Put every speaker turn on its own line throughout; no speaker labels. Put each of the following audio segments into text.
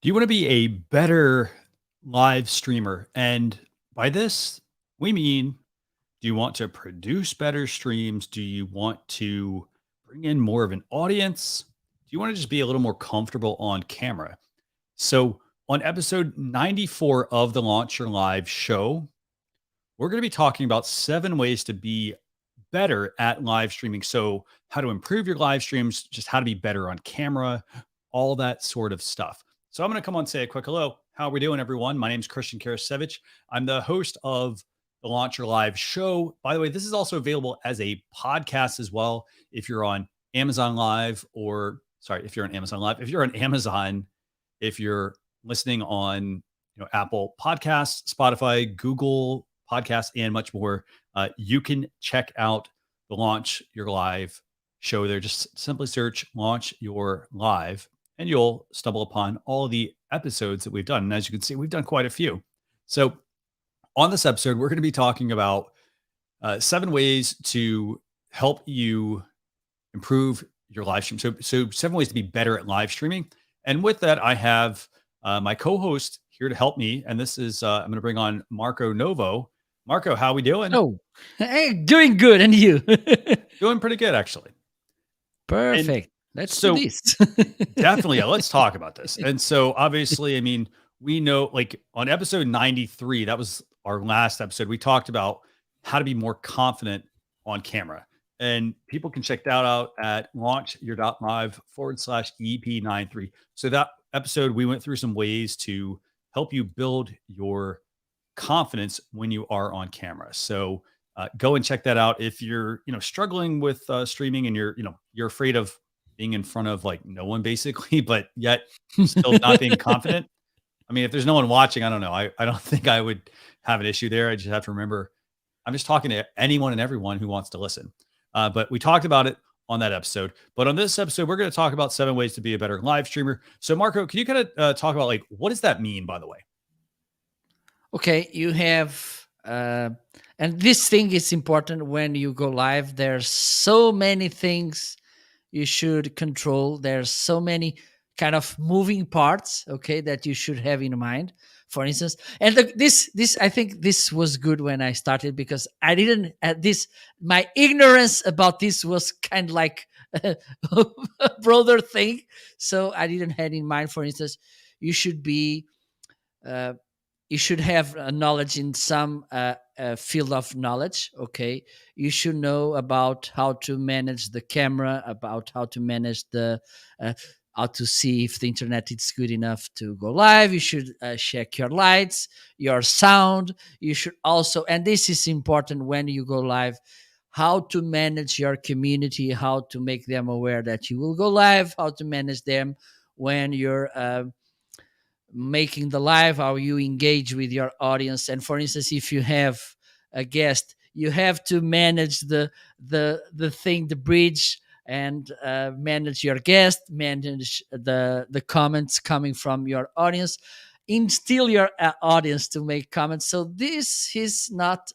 Do you want to be a better live streamer? And by this, we mean, do you want to produce better streams? Do you want to bring in more of an audience? Do you want to just be a little more comfortable on camera? So, on episode 94 of the Launch Your Live show, we're going to be talking about 7 ways to be better at live streaming. So, how to improve your live streams, just how to be better on camera, all that sort of stuff. So, I'm going to come on and say a quick hello. How are we doing, everyone? My name is Christian Karasiewicz. I'm the host of the Launch Your Live show. By the way, this is also available as a podcast as well. If you're on Amazon Live, or sorry, if you're on Amazon Live, if you're on Amazon, if you're listening on Apple Podcasts, Spotify, Google Podcasts, and much more, you can check out the Launch Your Live show there. Just simply search Launch Your Live and you'll stumble upon all of the episodes that we've done. And as you can see, we've done quite a few. So on this episode, we're going to be talking about 7 ways to help you improve your live stream. So 7 ways to be better at live streaming. And with that, I have my co-host here to help me. And this is, I'm going to bring on Marco Novo. Marco, how we doing?
Oh, hey, doing good. And you?
Doing pretty good, actually.
Perfect. Let's do this.
Definitely. Yeah, let's talk about this. And so obviously, I mean, we know like on episode 93, that was our last episode. We talked about how to be more confident on camera. And people can check that out at launchyour.live/EP93. So that episode, we went through some ways to help you build your confidence when you are on camera. So go and check that out. If you're, struggling with streaming and you're afraid of being in front of like no one basically, but yet still not being confident. I mean, if there's no one watching, I don't know. I don't think I would have an issue there. I just have to remember, I'm just talking to anyone and everyone who wants to listen. But we talked about it on that episode. But on this episode, we're going to talk about 7 ways to be a better live streamer. So Marco, can you kind of talk about like, what does that mean, by the way?
Okay, you have, and this thing is important when you go live. There's so many things you should control. There's so many kind of moving parts, okay, that you should have in mind. For instance, and this I think this was good when I started because I didn't my ignorance about this was kind of like a broader thing, so I didn't have in mind. For instance, you should be you should have a knowledge in some field of knowledge. Okay, you should know about how to manage the camera, about how to manage the how to see if the internet is good enough to go live. You should check your lights, your sound. You should also, and this is important when you go live, how to manage your community, how to make them aware that you will go live, how to manage them when you're making the live, how you engage with your audience. And for instance, if you have a guest, you have to manage the thing, the bridge, and manage your guest, manage the comments coming from your audience, instill your audience to make comments. So this is not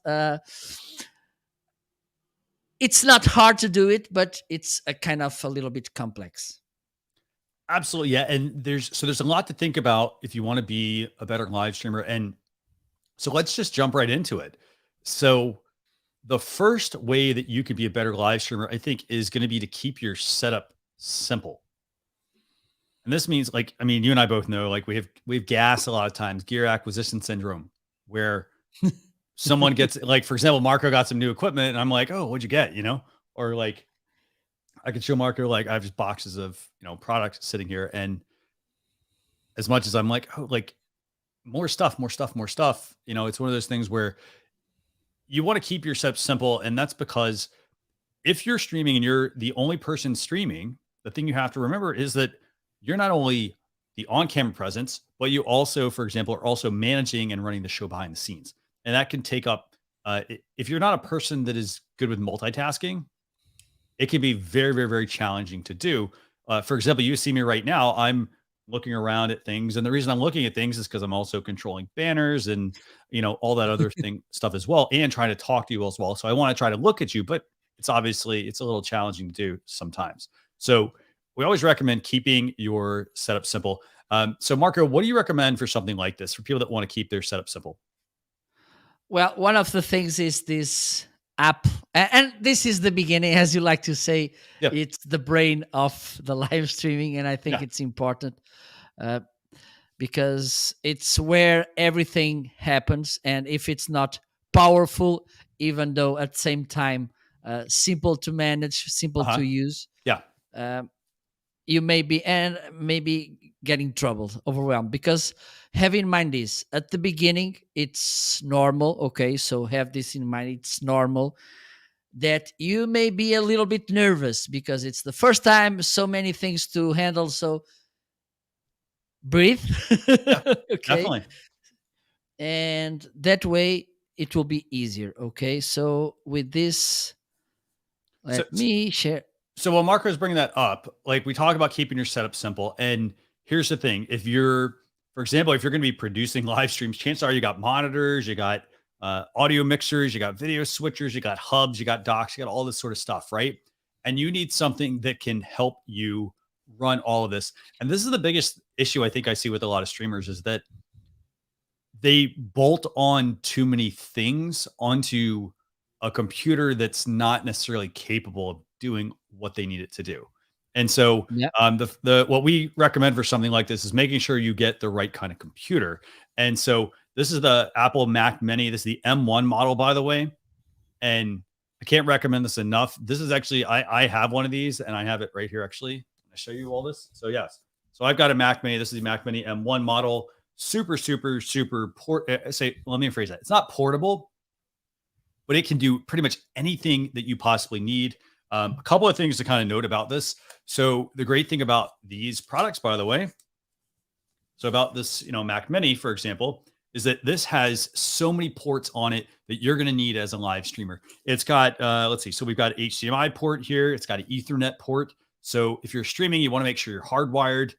it's not hard to do it, but it's a kind of a little bit complex.
Absolutely. Yeah. And there's a lot to think about if you want to be a better live streamer. And so let's just jump right into it. So the first way that you could be a better live streamer, I think, is going to be to keep your setup simple. And this means like, I mean, you and I both know, like we have gas a lot of times, gear acquisition syndrome, where someone gets like, for example, Marco got some new equipment and I'm like, oh, what'd you get? Or like, I could show Marco, like I have just boxes of, products sitting here. And as much as I'm like, oh, like more stuff, it's one of those things where you want to keep your setup simple. And that's because if you're streaming and you're the only person streaming, the thing you have to remember is that you're not only the on-camera presence, but you also, for example, are also managing and running the show behind the scenes. And that can take up, if you're not a person that is good with multitasking, it can be very, very, very challenging to do. For example, you see me right now, I'm looking around at things. And the reason I'm looking at things is because I'm also controlling banners and, all that other stuff as well, and trying to talk to you as well. So I want to try to look at you, but it's a little challenging to do sometimes. So we always recommend keeping your setup simple. So Marco, what do you recommend for something like this for people that want to keep their setup simple?
Well, one of the things is this app, and this is the beginning, as you like to say.
Yeah.
It's the brain of the live streaming, and I think
Yeah.
it's important uh, because it's where everything happens. And if it's not powerful, even though at the same time simple to manage, simple to
Uh-huh.
use,
Yeah.
uh, you may be and maybe getting troubled, overwhelmed, because have in mind this at the beginning it's normal. Okay, so have this in mind, it's normal that you may be a little bit nervous because it's the first time, so many things to handle, so breathe.
Yeah.
Okay,
Definitely.
and that way it will be easier. Okay, so with this,
So,
let me share.
So while Marco is bringing that up, like we talk about keeping your setup simple. And here's the thing: if you're, for example, if you're going to be producing live streams, chances are you got monitors, you got audio mixers, you got video switchers, you got hubs, you got docks, you got all this sort of stuff, right? And you need something that can help you run all of this. And this is the biggest issue I think I see with a lot of streamers is that they bolt on too many things onto a computer that's not necessarily capable of doing what they need it to do. And so,
Yeah.
the what we recommend for something like this is making sure you get the right kind of computer. And so, this is the Apple Mac Mini. This is the M1 model, by the way. And I can't recommend this enough. This is actually I have one of these, and I have it right here. Actually, I show you all this. So yes, so I've got a Mac Mini. This is the Mac Mini M1 model. Super, super, super port. Say, let me rephrase that. It's not portable, but it can do pretty much anything that you possibly need. A couple of things to kind of note about this. So the great thing about these products, by the way, so about this, Mac Mini, for example, is that this has so many ports on it that you're going to need as a live streamer. It's got, let's see, so we've got HDMI port here. It's got an Ethernet port. So if you're streaming, you want to make sure you're hardwired.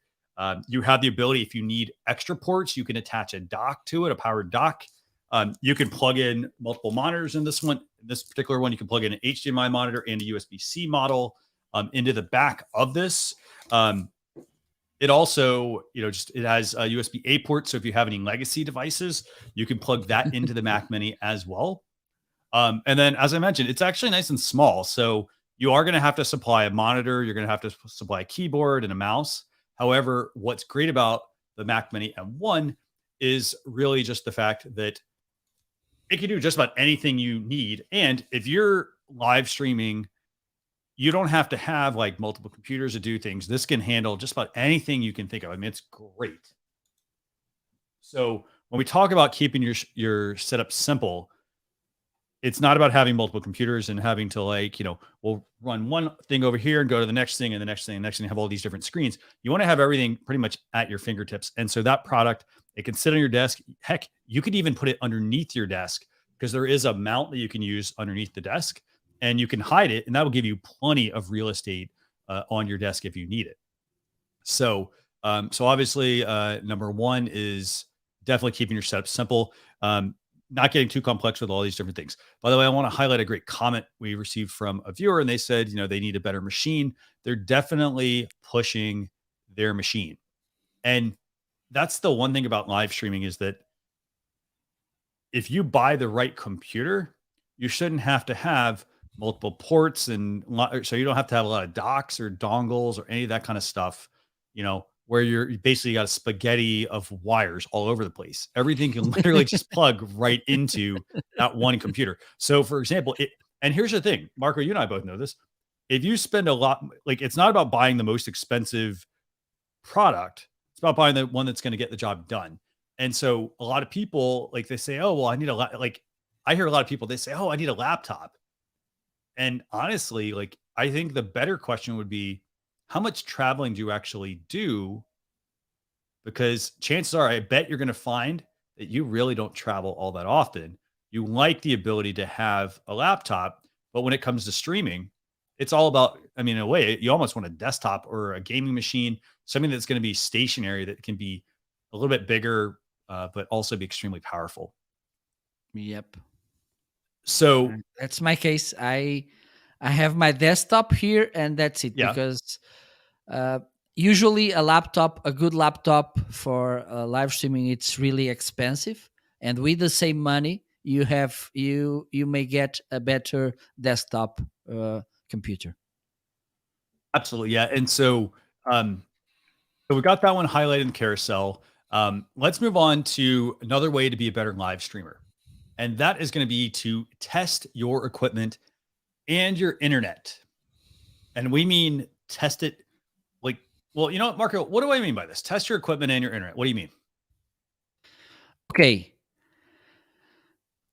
You have the ability, if you need extra ports, you can attach a dock to it, a powered dock. You can plug in multiple monitors in this one. This particular one, you can plug in an HDMI monitor and a USB-C model into the back of this. It also, it has a USB-A port. So if you have any legacy devices, you can plug that into the Mac Mini as well. And then, as I mentioned, it's actually nice and small. So you are going to have to supply a monitor. You're going to have to supply a keyboard and a mouse. However, what's great about the Mac Mini M1 is really just the fact that it can do just about anything you need. And if you're live streaming, you don't have to have like multiple computers to do things. This can handle just about anything you can think of. I mean, it's great. So when we talk about keeping your setup simple, it's not about having multiple computers and having to we'll run one thing over here and go to the next thing and the next thing and the next thing, have all these different screens. You want to have everything pretty much at your fingertips. And so that product, it can sit on your desk. Heck, you could even put it underneath your desk because there is a mount that you can use underneath the desk and you can hide it. And that will give you plenty of real estate on your desk if you need it. So, so obviously, number one is definitely keeping your setup simple. Not getting too complex with all these different things. By the way, I want to highlight a great comment we received from a viewer, and they said, they need a better machine. They're definitely pushing their machine. And that's the one thing about live streaming is that if you buy the right computer, you shouldn't have to have multiple ports so you don't have to have a lot of docks or dongles or any of that kind of stuff, where you basically got a spaghetti of wires all over the place. Everything can literally just plug right into that one computer. So, for example, and here's the thing, Marco, you and I both know this. If you spend a lot, it's not about buying the most expensive product, it's about buying the one that's going to get the job done. And so, a lot of people, they say, oh, well, I need I hear a lot of people, they say, oh, I need a laptop. And honestly, I think the better question would be, how much traveling do you actually do? Because chances are, I bet you're going to find that you really don't travel all that often. You like the ability to have a laptop, but when it comes to streaming, it's all about, I mean, in a way, you almost want a desktop or a gaming machine, something that's going to be stationary, that can be a little bit bigger, but also be extremely powerful.
Yep.
So
That's my case. I have my desktop here, and that's it.
yeah,
Because Usually a good laptop for live streaming, it's really expensive, and with the same money you may get a better desktop computer.
Absolutely, yeah. And so we got that one highlighted in the carousel. Let's move on to another way to be a better live streamer, and that is going to be to test your equipment and your internet. And we mean test it like, well, you know what, Marco, what do I mean by this? Test your equipment and your internet. What do you mean?
Okay,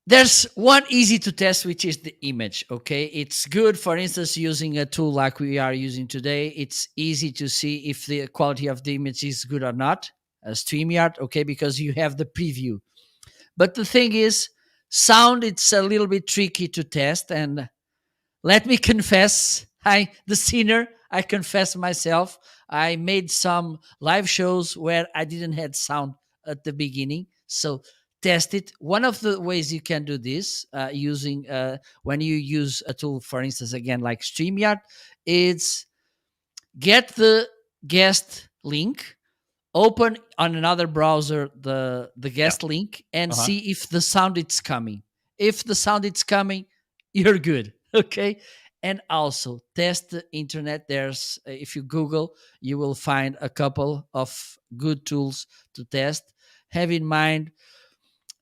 there's one easy to test, which is the image. Okay, it's good, for instance, using a tool like we are using today. It's easy to see if the quality of the image is good or not, a StreamYard. Okay, because you have the preview. But the thing is, sound, it's a little bit tricky to test. And let me confess, the sinner, I confess myself, I made some live shows where I didn't have sound at the beginning. So test it. One of the ways you can do this, using when you use a tool, for instance, again like StreamYard, is get the guest link, open on another browser the
Yeah.
guest link, and
Uh-huh.
see if the sound is coming. If the sound is coming, you're good. Okay. And also test the internet. There's if you Google, you will find a couple of good tools to test. Have in mind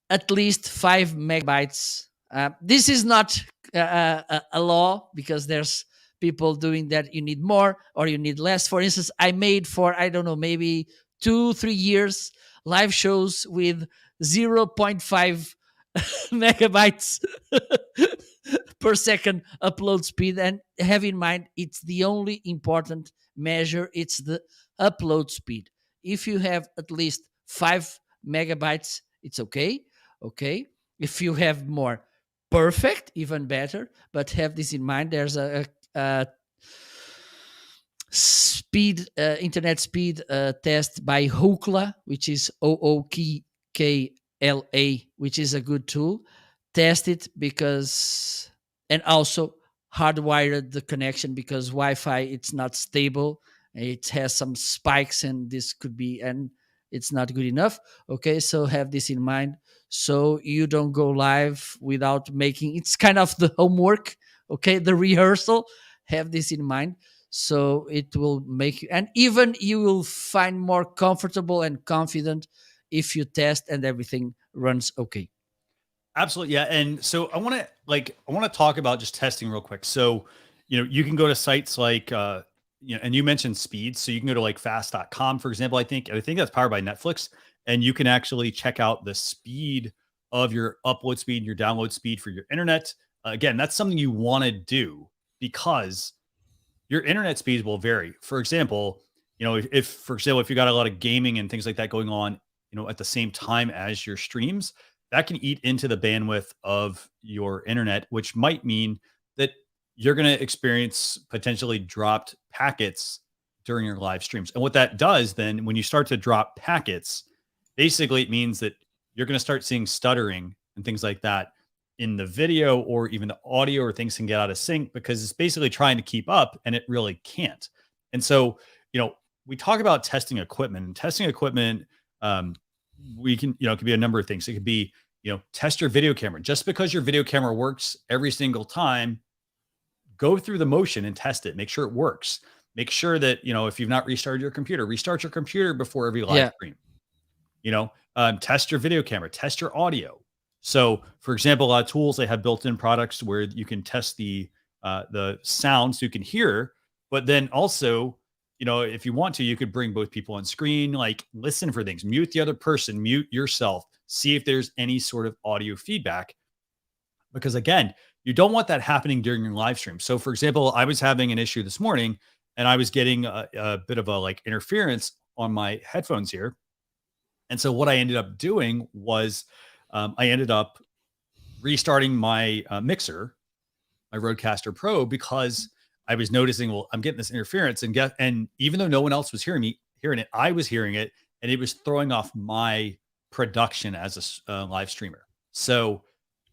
at least 5 megabytes. This is not a law, because there's people doing that. You need more or you need less. For instance, I made for, I don't know, maybe 2 3 years live shows with zero point 0.5 megabytes per second upload speed. And have in mind, it's the only important measure, it's the upload speed. If you have at least 5 megabytes, it's okay. Okay, if you have more, perfect, even better. But have this in mind, there's a speed internet speed test by Hookla, which is OOKKLA, which is a good tool. Test it, because, and also hardwired the connection, because Wi-Fi, it's not stable, it has some spikes, and this could be, and it's not good enough. Okay, so have this in mind, so you don't go live without making, it's kind of the homework, okay, the rehearsal. Have this in mind, so it will make you, and even you will find more comfortable and confident if you test and everything runs okay.
Absolutely, yeah. And so I want to talk about just testing real quick. So, you can go to sites like and you mentioned speed, so you can go to like fast.com, for example. I think that's powered by Netflix, and you can actually check out the speed of your upload speed and your download speed for your internet. Again, that's something you want to do because your internet speeds will vary. For example, for example, if you got a lot of gaming and things like that going on, at the same time as your streams, that can eat into the bandwidth of your internet, which might mean that you're going to experience potentially dropped packets during your live streams. And what that does then, when you start to drop packets, basically it means that you're going to start seeing stuttering and things like that in the video, or even the audio, or things can get out of sync because it's basically trying to keep up and it really can't. And so, we talk about testing equipment, and testing equipment. Um, we can, it could be a number of things. It could be, test your video camera. Just because your video camera works every single time, go through the motion and test it. Make sure it works. Make sure that, if you've not restarted your computer, restart your computer before every live
Yeah.
stream. Test your video camera, test your audio. So, for example, a lot of tools, they have built-in products where you can test the sound so you can hear, but then also, if you want to, you could bring both people on screen, like listen for things, mute the other person, mute yourself, see if there's any sort of audio feedback. Because again, you don't want that happening during your live stream. So, for example, I was having an issue this morning, and I was getting a bit of a like interference on my headphones here. And so what I ended up doing was I ended up restarting my mixer, my Rodecaster Pro, because I was noticing, well, I'm getting this interference, and even though no one else was hearing it, I was hearing it, and it was throwing off my production as a live streamer. So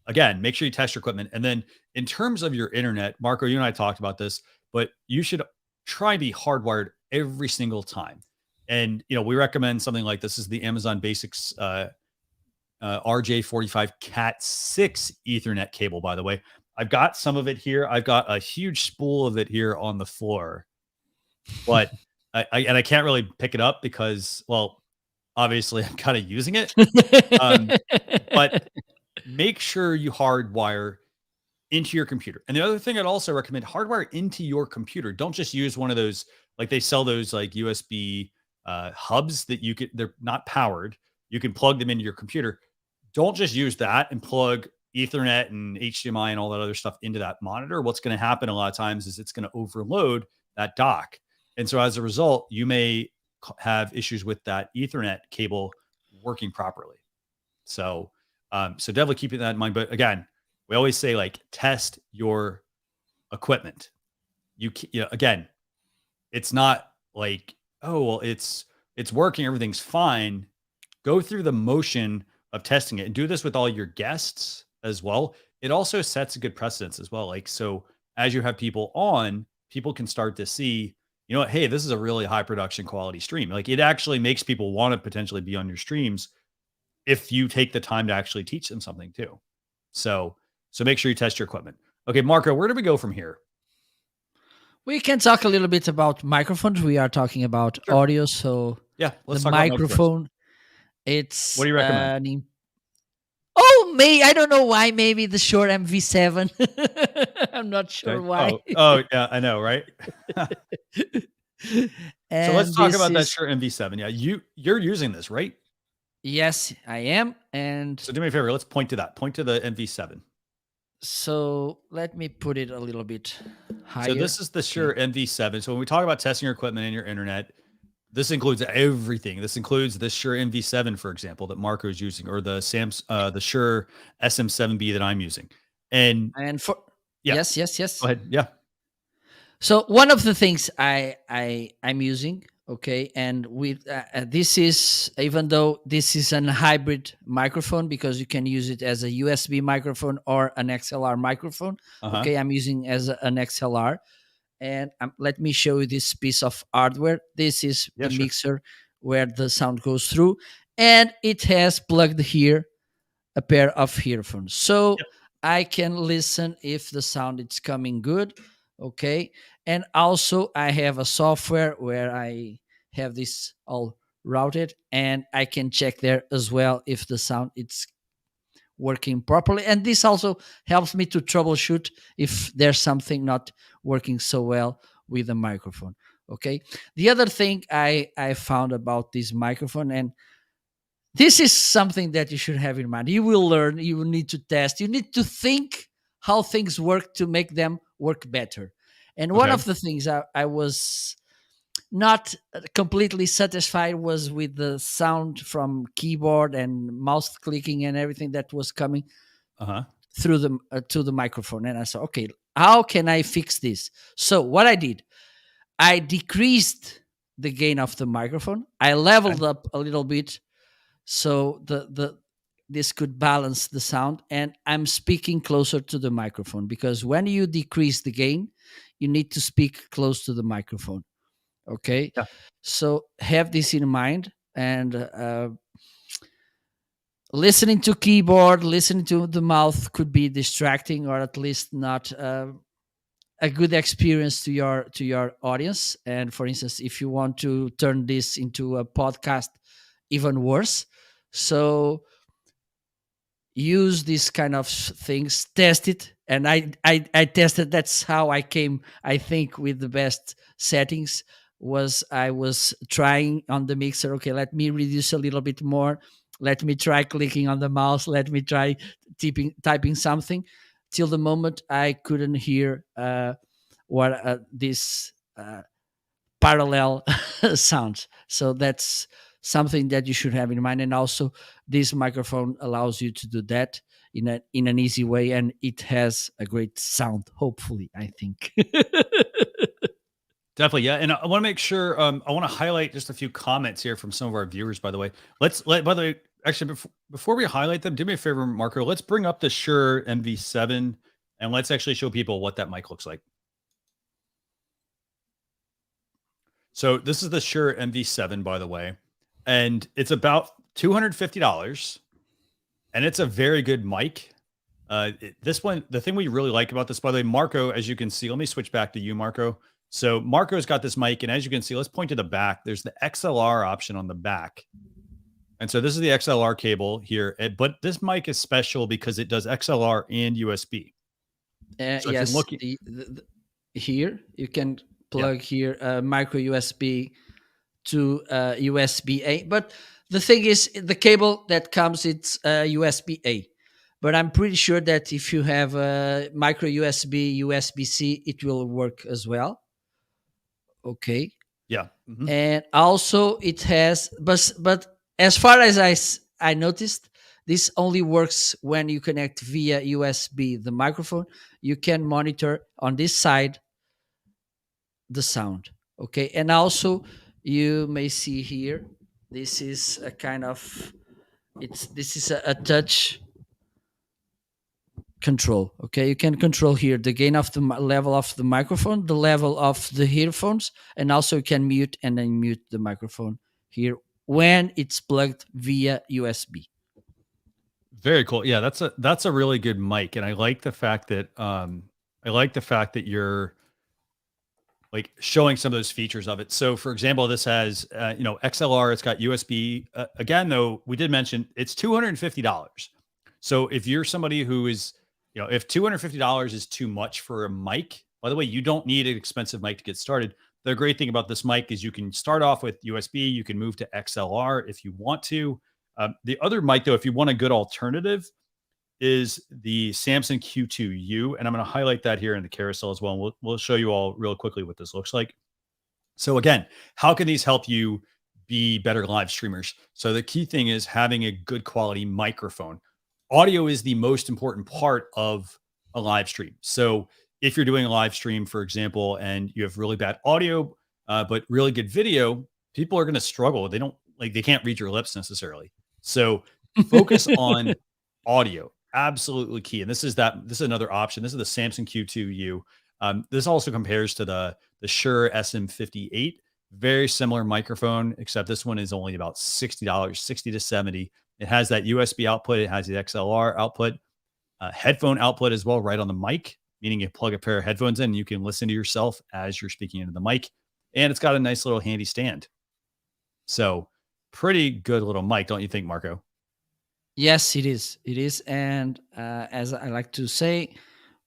again, make sure you test your equipment. And then in terms of your internet, Marco, you and I talked about this, but you should try to be hardwired every single time. And we recommend something like this is the Amazon Basics RJ45 Cat 6 Ethernet cable, by the way. I've got some of it here. I've got a huge spool of it here on the floor, but I can't really pick it up because, well, obviously I'm kind of using it. But make sure you hardwire into your computer. And the other thing I'd also recommend, hardwire into your computer. Don't just use one of those, like they sell those like USB hubs that they're not powered. You can plug them into your computer. Don't just use that and plug Ethernet and HDMI and all that other stuff into that monitor. What's going to happen a lot of times is it's going to overload that dock. And so as a result, you may have issues with that Ethernet cable working properly. So, so definitely keeping that in mind. But again, we always say like test your equipment. Again, it's not like, oh, well, it's working, everything's fine. Go through the motion of testing it and do this with all your guests as well. It also sets a good precedence as well. Like, so as you have people on, people can start to see, hey, this is a really high production quality stream. Like it actually makes people want to potentially be on your streams if you take the time to actually teach them something too. So make sure you test your equipment. Okay, Marco, where do we go from here?
We can talk a little bit about microphones. We are talking about audio. So
yeah, let's
the
talk about
microphone. It's
what do you recommend?
I don't know why. Maybe the Shure MV7. I'm not sure why.
Oh, yeah, I know, right? So let's talk about that Shure MV7. Yeah, you're using this, right?
Yes, I am. And
so do me a favor. Let's point to that. Point to the MV7.
So let me put it a little bit higher.
So this is the Shure MV7. So when we talk about testing your equipment and your internet, this includes everything. This includes the Shure MV7, for example, that Marco is using, or the Shure SM7B that I'm using. And
for yes.
Go ahead. Yeah.
So one of the things I'm using, okay, and with this is, even though this is a hybrid microphone, because you can use it as a USB microphone or an Xlr microphone. Okay, I'm using as an Xlr. And let me show you this piece of hardware. This is the mixer where the sound goes through. And it has plugged here a pair of earphones. So I can listen if the sound is coming good. Okay. And also I have a software where I have this all routed. And I can check there as well if the sound is working properly. And this also helps me to troubleshoot if there's something not working so well with the microphone. Okay. The other thing I found about this microphone, and this is something that you should have in mind. You will learn, you will need to test, you need to think how things work to make them work better. And one of the things I was not completely satisfied was with the sound from keyboard and mouse clicking and everything that was coming through the to the microphone. And I said, okay, how can I fix this? So what I did, I decreased the gain of the microphone. I leveled up a little bit so this could balance the sound, and I'm speaking closer to the microphone, because when you decrease the gain, you need to speak close to the microphone. Okay. Yeah. So have this in mind, and listening to keyboard, listening to the mouth could be distracting, or at least not a good experience to your audience. And for instance, if you want to turn this into a podcast, even worse. So use these kind of things, test it. And I tested. That's how I came, I think, with the best settings. I was trying on the mixer. Okay, let me reduce a little bit more. Let me try clicking on the mouse. Let me try typing something, till the moment I couldn't hear what this parallel sounds. So that's something that you should have in mind. And also, this microphone allows you to do that in an easy way, and it has a great sound, hopefully, I think.
Definitely, yeah. And I want to make sure, I want to highlight just a few comments here from some of our viewers, by the way. By the way, actually, before we highlight them, do me a favor, Marco. Let's bring up the Shure MV7, and let's actually show people what that mic looks like. So this is the Shure MV7, by the way, and it's about $250, and it's a very good mic. This one, the thing we really like about this, by the way, Marco, as you can see, let me switch back to you, Marco. So Marco's got this mic, and as you can see, let's point to the back. There's the XLR option on the back. And so this is the XLR cable here, but this mic is special because it does XLR and USB. So if you're
Yes,
looking,
here you can
yeah,
plug here micro USB to USB A. But the thing is, the cable that comes, it's USB A. But I'm pretty sure that if you have a micro USB, USB C, it will work as well. Okay.
yeah. Mhm.
And also it has, but as far as I noticed, this only works when you connect via USB the microphone. You can monitor on this side the sound. Okay. And also you may see here, this is a kind of, this is a touch control. Okay, you can control here the gain of the level of the microphone, the level of the earphones, and also you can mute and unmute the microphone here when it's plugged via USB.
Very cool. Yeah, that's a really good mic, and I like the fact that you're like showing some of those features of it. So, for example, this has XLR. It's got USB. Again, though, we did mention it's $250. So, if you're somebody who is, if $250 is too much for a mic, by the way, you don't need an expensive mic to get started. The great thing about this mic is you can start off with USB. You can move to XLR if you want to. The other mic, though, if you want a good alternative, is the Samson Q2U, and I'm going to highlight that here in the carousel as well. And we'll show you all real quickly what this looks like. So again, how can these help you be better live streamers? So the key thing is having a good quality microphone. Audio is the most important part of a live stream. So if you're doing a live stream, for example, and you have really bad audio, but really good video, people are going to struggle. They can't read your lips necessarily. So focus on audio. Absolutely key. And this is another option. This is the Samson Q2U. This also compares to the Shure SM58. Very similar microphone, except this one is only about $60, 60 to 70. It has that USB output. It has the XLR output, headphone output as well, right on the mic, meaning you plug a pair of headphones in and you can listen to yourself as you're speaking into the mic. And it's got a nice little handy stand. So pretty good little mic, don't you think, Marco?
Yes, it is. It is. And as I like to say,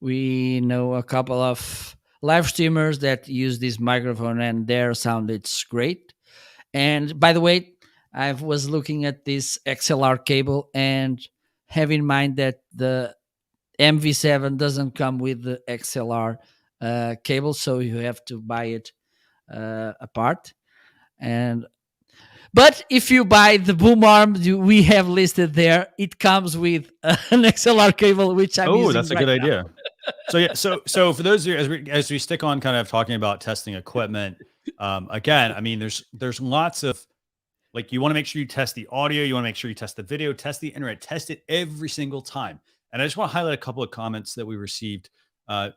we know a couple of live streamers that use this microphone and their sound, it's great. And by the way, I was looking at this XLR cable and have in mind that the MV7 doesn't come with the XLR cable, so you have to buy it apart. But if you buy the boom arm we have listed there, it comes with an XLR cable, which I'm using.
That's a good idea. So yeah, so for those of you, as we stick on kind of talking about testing equipment, again, I mean, there's lots of, like, you want to make sure you test the audio, you want to make sure you test the video, test the internet, test it every single time. And I just want to highlight a couple of comments that we received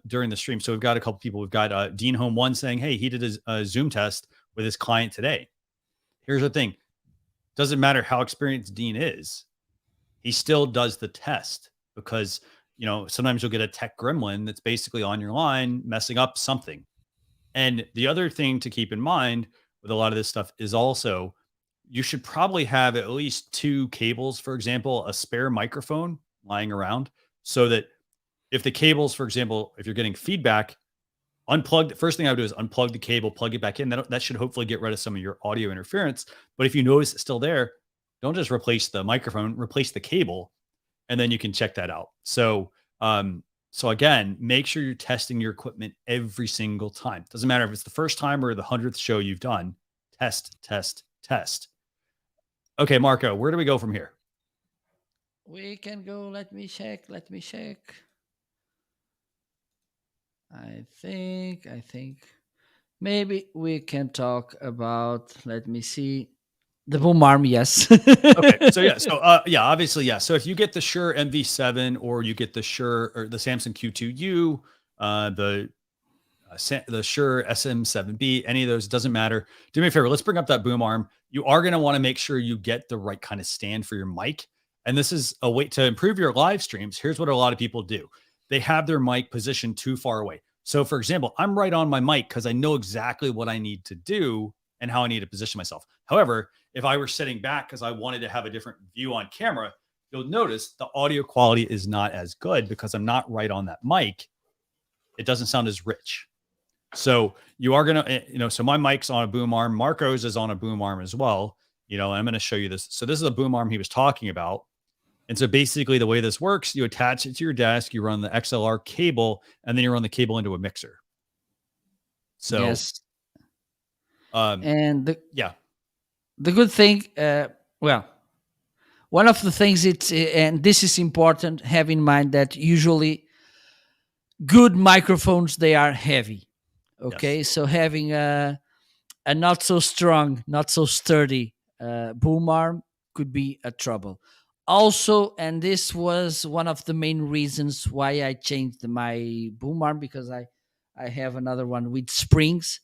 during the stream. So we've got a couple people. We've got Dean Home One saying, "Hey, he did a Zoom test with his client today." Here's the thing: doesn't matter how experienced Dean is, he still does the test, because sometimes you'll get a tech gremlin that's basically on your line messing up something. And the other thing to keep in mind with a lot of this stuff is also you should probably have at least two cables, for example, a spare microphone lying around, so that if the cables, for example, if you're getting feedback, unplug. The first thing I would do is unplug the cable, plug it back in. That should hopefully get rid of some of your audio interference. But if you notice it's still there, don't just replace the microphone, replace the cable, and then you can check that out. So, so again, make sure you're testing your equipment every single time. Doesn't matter if it's the first time or the 100th show you've done. Test, test, test. Okay, Marco, where do we go from here?
We can go. Let me check. I think maybe we can talk about, let me see, the boom arm. Yes.
Okay. So yeah, obviously, yeah. So if you get the Shure MV7 or you get the Shure or the Samson Q2U, the the Shure SM7B, any of those, doesn't matter. Do me a favor, let's bring up that boom arm. You are going to want to make sure you get the right kind of stand for your mic. And this is a way to improve your live streams. Here's what a lot of people do. They have their mic positioned too far away. So for example, I'm right on my mic because I know exactly what I need to do and how I need to position myself. However, if I were sitting back because I wanted to have a different view on camera, you'll notice the audio quality is not as good because I'm not right on that mic. It doesn't sound as rich. So you are going to, so my mic's on a boom arm. Marco's is on a boom arm as well. I'm going to show you this. So this is a boom arm he was talking about. And so basically the way this works, you attach it to your desk, you run the XLR cable, and then you run the cable into a mixer. So,
yes.
um,
And
yeah.
the good thing, well, one of the things and this is important, have in mind that usually good microphones, they are heavy. Okay.
Yes.
So having a not so strong, not so sturdy boom arm could be a trouble. Also, and this was one of the main reasons why I changed my boom arm, because I have another one with springs.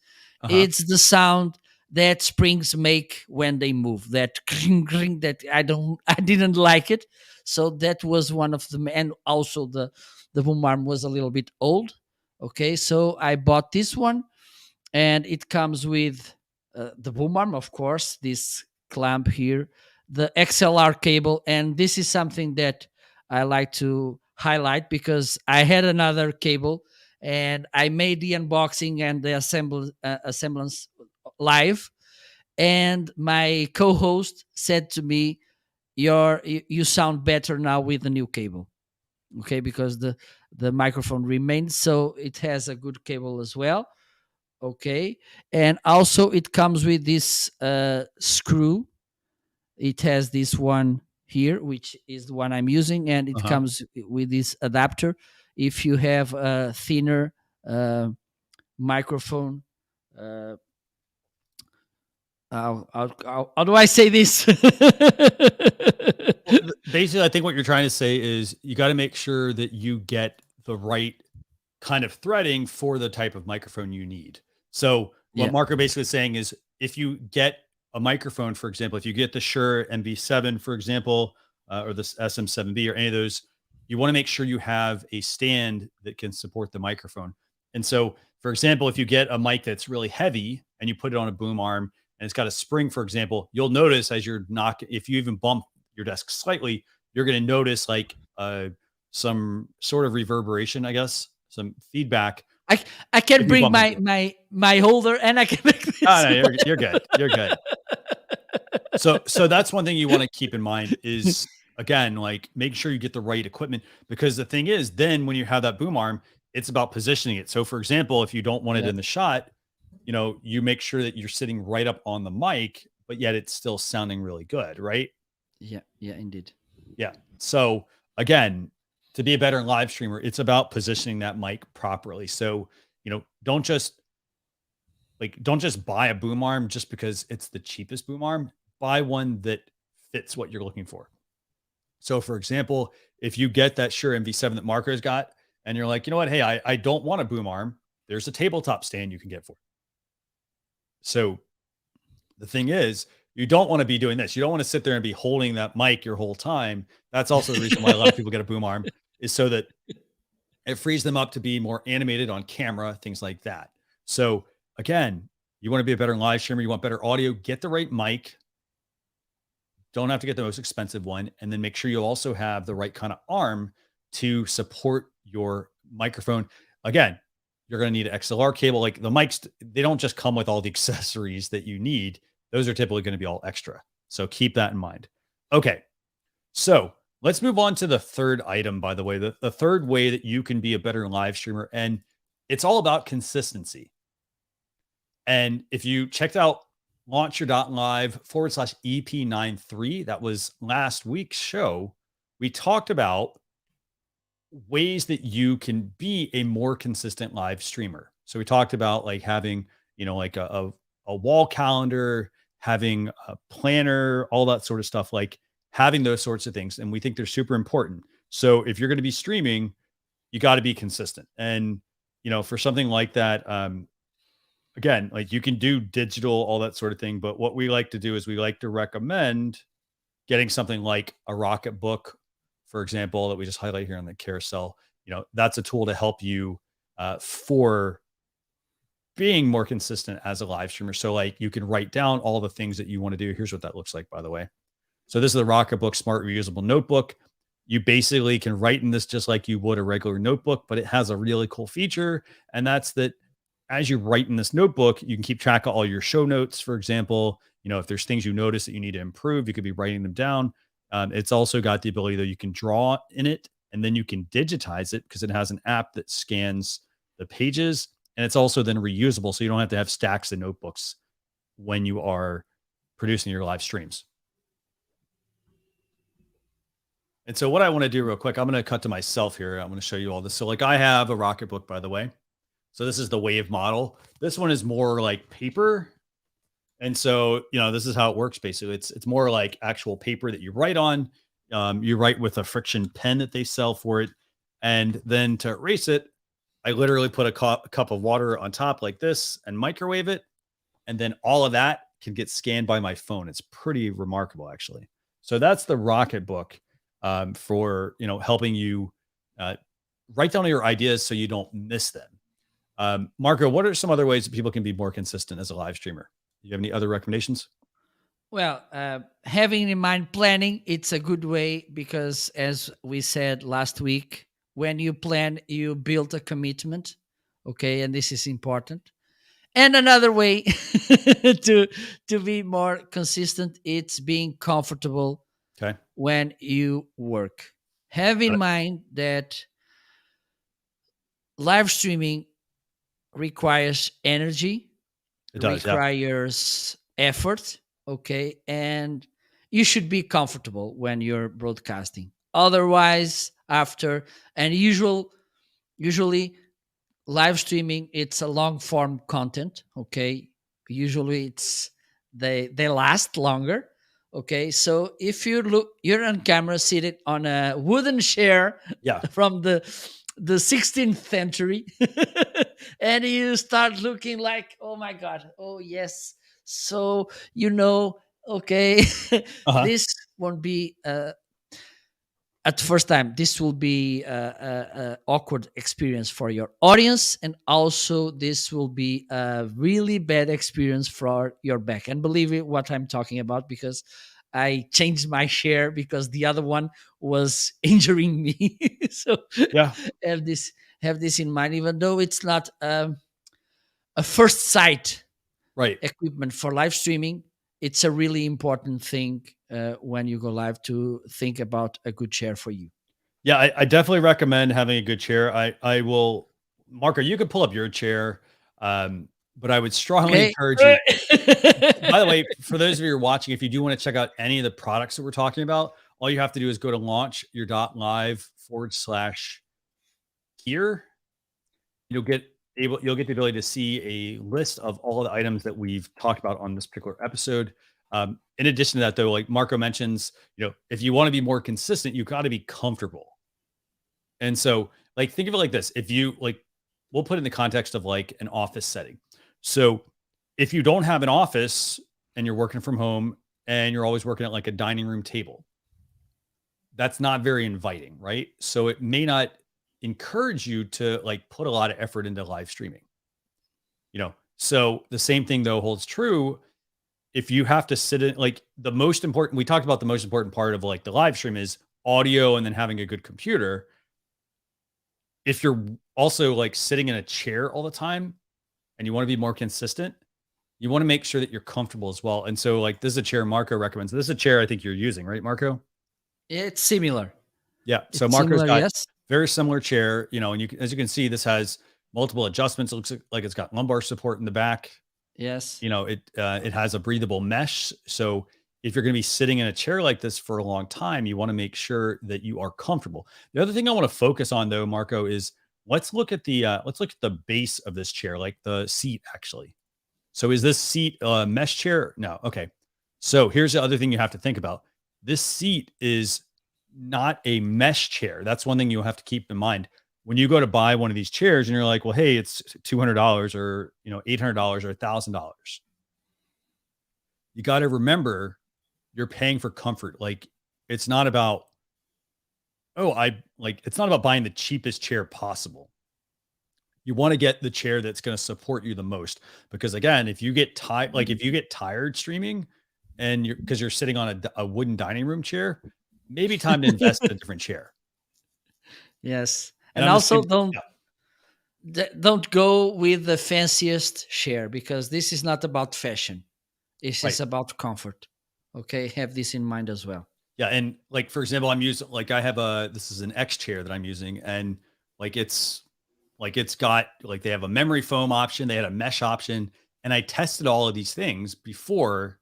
It's the sound that springs make when they move, that kring, that I didn't like it. So that was one of the, and also the boom arm was a little bit old. Okay, so I bought this one, and it comes with the boom arm, of course, this clamp here, the XLR cable, and this is something that I like to highlight because I had another cable and I made the unboxing and the assemblance live, and my co-host said to me, you sound better now with the new cable. Okay, because the microphone remains, so it has a good cable as well. Okay, and also it comes with this screw. It has this one here, which is the one I'm using, and it comes with this adapter. If you have a thinner microphone, how do I say this?
Basically, I think what you're trying to say is you got to make sure that you get the right kind of threading for the type of microphone you need. So what Marco basically is saying is if you get a microphone, for example, if you get the Shure MV7, for example, or the SM7B or any of those, you want to make sure you have a stand that can support the microphone. And so, for example, if you get a mic that's really heavy and you put it on a boom arm and it's got a spring, for example, you'll notice as you're if you even bump your desk slightly, you're going to notice like some sort of reverberation, I guess, some feedback.
I can bring my holder and I can make this.
Oh, no, you're good. You're good. So that's one thing you want to keep in mind is, again, like make sure you get the right equipment, because the thing is, then when you have that boom arm, it's about positioning it. So for example, if you don't want it in the shot, you make sure that you're sitting right up on the mic, but yet it's still sounding really good, right?
Yeah, indeed.
Yeah. So again, to be a better live streamer, it's about positioning that mic properly. So, don't just buy a boom arm just because it's the cheapest boom arm. Buy one that fits what you're looking for. So for example, if you get that Shure MV7 that Marco's got, and you're like, you know what? Hey, I don't want a boom arm. There's a tabletop stand you can get for it. So the thing is, you don't want to be doing this. You don't want to sit there and be holding that mic your whole time. That's also the reason why a lot of people get a boom arm, is so that it frees them up to be more animated on camera, things like that. So again, you want to be a better live streamer. You want better audio, get the right mic. Don't have to get the most expensive one. And then make sure you also have the right kind of arm to support your microphone. Again, you're going to need an XLR cable. Like the mics, they don't just come with all the accessories that you need. Those are typically going to be all extra. So keep that in mind. Okay. So let's move on to the third item, by the way, the third way that you can be a better live streamer. And it's all about consistency. And if you checked out launcher.live/EP93, that was last week's show, we talked about ways that you can be a more consistent live streamer. So we talked about like having, like a wall calendar, having a planner, all that sort of stuff, like having those sorts of things. And we think they're super important. So if you're going to be streaming, you got to be consistent. And for something like that, again, like you can do digital, all that sort of thing. But what we like to do is we like to recommend getting something like a Rocketbook, for example, that we just highlight here on the carousel. That's a tool to help you for being more consistent as a live streamer. So, like, you can write down all the things that you want to do. Here's what that looks like, by the way. So, this is the Rocketbook Smart Reusable Notebook. You basically can write in this just like you would a regular notebook, but it has a really cool feature. And that's that as you write in this notebook, you can keep track of all your show notes, for example. If there's things you notice that you need to improve, you could be writing them down. It's also got the ability that you can draw in it and then you can digitize it because it has an app that scans the pages, and it's also then reusable. So you don't have to have stacks of notebooks when you are producing your live streams. And so what I want to do real quick, I'm going to cut to myself here. I'm going to show you all this. So like I have a Rocketbook, by the way. So this is the Wave model. This one is more like paper. And so, this is how it works. Basically, it's more like actual paper that you write on. You write with a friction pen that they sell for it. And then to erase it, I literally put a cup of water on top like this and microwave it. And then all of that can get scanned by my phone. It's pretty remarkable, actually. So that's the Rocketbook for, helping you write down your ideas so you don't miss them. Marco, what are some other ways that people can be more consistent as a live streamer? Do you have any other recommendations?
Well, having in mind planning, it's a good way because, as we said last week, when you plan, you build a commitment. Okay, and this is important. And another way to be more consistent, it's being comfortable
Okay.
when you work. Have in mind that live streaming requires energy,
It does.
requires effort, okay? And you should be comfortable when you're broadcasting. Otherwise, after and usually live streaming, it's a long form content, okay? Usually they last longer. Okay, so if you're on camera seated on a wooden chair
Yeah.
from the 16th century, and you start looking like, oh my god, oh yes, so okay, this won't be at the first time. This will be a awkward experience for your audience, and also this will be a really bad experience for your back. And believe it, what I'm talking about, because I changed my share because the other one was injuring me. So
Yeah.
have this in mind, even though it's not a first sight
Right.
equipment for live streaming. It's a really important thing when you go live to think about a good chair for you.
Yeah, I definitely recommend having a good chair. I will, Marco, you can pull up your chair, but I would strongly
Okay.
encourage you. By the way, for those of you who are watching, if you do want to check out any of the products that we're talking about, all you have to do is go to launch.live/here. You'll get the ability to see a list of all the items that we've talked about on this particular episode. In addition to that, though, like Marco mentions, if you want to be more consistent, you got to be comfortable. And so, like, think of it like this: if you like, we'll put it in the context of like an office setting. So, if you don't have an office and you're working from home and you're always working at like a dining room table, that's not very inviting, right? So it may not encourage you to like put a lot of effort into live streaming. So the same thing though holds true if you have to sit in, like, the most important, we talked about the most important part of like the live stream is audio and then having a good computer. If you're also like sitting in a chair all the time and you want to be more consistent, you want to make sure that you're comfortable as well. And so, like, this is a chair Marco recommends. This is a chair I think you're using, right, Marco?
It's similar.
Yeah. So
It's
Marco's
similar,
got
yes.
very similar chair, and as you can see, this has multiple adjustments. It looks like it's got lumbar support in the back.
Yes.
It has a breathable mesh. So if you're going to be sitting in a chair like this for a long time, you want to make sure that you are comfortable. The other thing I want to focus on though, Marco, is let's look at the base of this chair, like the seat actually. So is this seat a mesh chair? No. Okay. So here's the other thing you have to think about. This seat is not a mesh chair. That's one thing you'll have to keep in mind. when you go to buy one of these chairs and you're like, well, hey, it's $200 or, $800 or $1,000. You got to remember you're paying for comfort. Like it's not about, it's not about buying the cheapest chair possible. You want to get the chair that's going to support you the most. Because again, if you get tired, like if you get tired streaming and because you're sitting on a wooden dining room chair, maybe time to invest in a different chair.
Yes.
And
And
I'm the
also
same. Yeah,
don't go with the fanciest chair, because this is not about fashion. This
right.
is about comfort. Okay, have this in mind as well.
Yeah, and like for example, I'm using like I have this is an X chair that I'm using, and like it's got like they have a memory foam option, they had a mesh option, and I tested all of these things before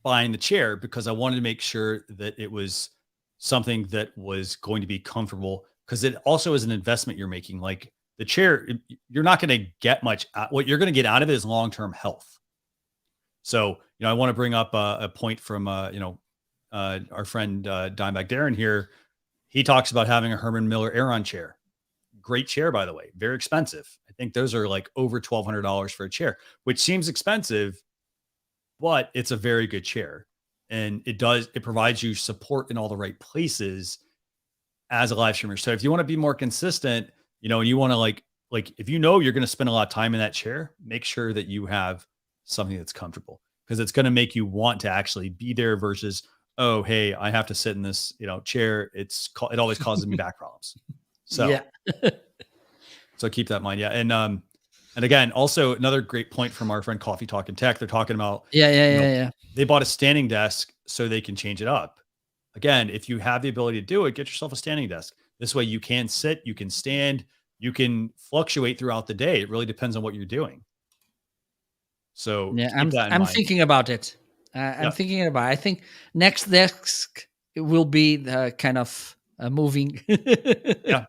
buying the chair because I wanted to make sure that it was something that was going to be comfortable because it also is an investment you're making. Like the chair, you're not going to get much. What you're going to get out of it is long term health. So I want to bring up a point from our friend Dimebag Darren here. He talks about having a Herman Miller Aeron chair. Great chair, by the way. Very expensive. I think those are like over $1,200 for a chair, which seems expensive, but it's a very good chair. And it provides you support in all the right places as a live streamer. So if you want to be more consistent, and you want to like if you're going to spend a lot of time in that chair, make sure that you have something that's comfortable because it's going to make you want to actually be there versus, oh, hey, I have to sit in this, chair. It always causes me back problems. So,
Yeah.
so keep that in mind. Yeah. And again, also another great point from our friend Coffee Talk and Tech. They're talking about,
Yeah.
they bought a standing desk so they can change it up. Again, if you have the ability to do it, get yourself a standing desk. This way you can sit, you can stand, you can fluctuate throughout the day. It really depends on what you're doing. So
Yeah,
keep that in
I'm
mind.
thinking about it.
Yeah.
I'm thinking about it. I think next desk will be the kind of moving.
Yeah.
Yeah.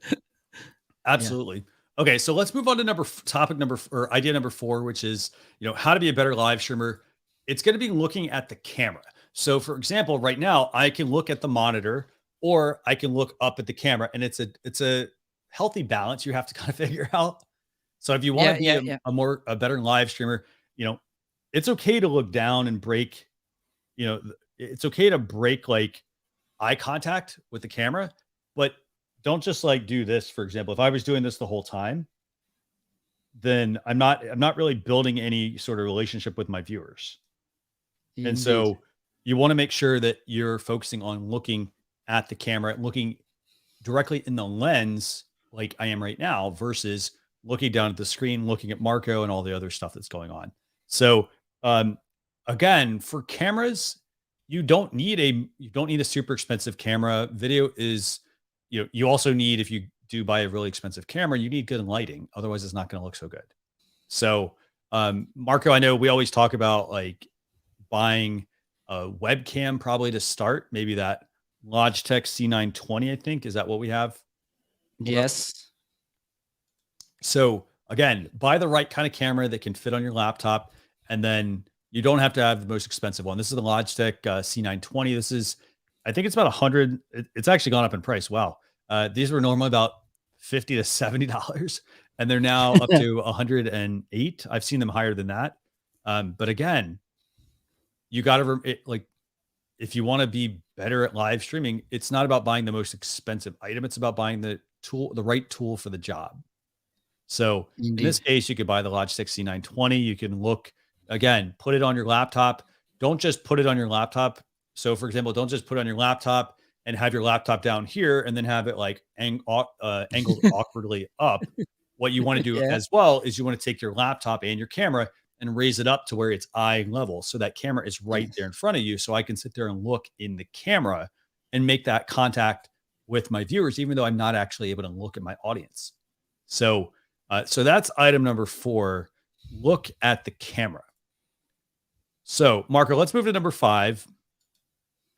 Absolutely. Okay, so let's move on to or idea number 4, which is, how to be a better live streamer. It's going to be looking at the camera. So for example, right now I can look at the monitor or I can look up at the camera and it's a healthy balance you have to kind of figure out. So if you want
Yeah,
to be
yeah, yeah.
a better live streamer, it's okay to look down and break, it's okay to break like eye contact with the camera, but don't just like do this. For example, if I was doing this the whole time, then I'm not really building any sort of relationship with my viewers. And
Indeed.
so you want to make sure that you're focusing on looking at the camera, looking directly in the lens like I am right now versus looking down at the screen, looking at Marco and all the other stuff that's going on. So um again, for cameras, you don't need a super expensive camera. Video is, you also need, if you do buy a really expensive camera, you need good lighting. Otherwise it's not going to look so good. So Marco, I know we always talk about like buying a webcam probably to start, maybe that Logitech C920, I think. Is that what we have pulled up?
Yes.
So again, buy the right kind of camera that can fit on your laptop, and then you don't have to have the most expensive one. This is the Logitech C920. This is, I think it's about 100. It's actually gone up in price. Wow. These were normally about $50 to $70, and they're now up to 108. I've seen them higher than that. But again, you got to like, if you want to be better at live streaming, it's not about buying the most expensive item. It's about buying the right tool for the job. So in this
Indeed.
case, you could buy the Logitech C920. You can look, again, put it on your laptop. Don't just put it on your laptop. So for example, don't just put it on your laptop and have your laptop down here and then have it like angled awkwardly up. What you want to do
Yeah.
as well is you want to take your laptop and your camera and raise it up to where it's eye level. So that camera is right there in front of you. So I can sit there and look in the camera and make that contact with my viewers, even though I'm not actually able to look at my audience. So that's item number 4. Look at the camera. So Marco, let's move to number 5.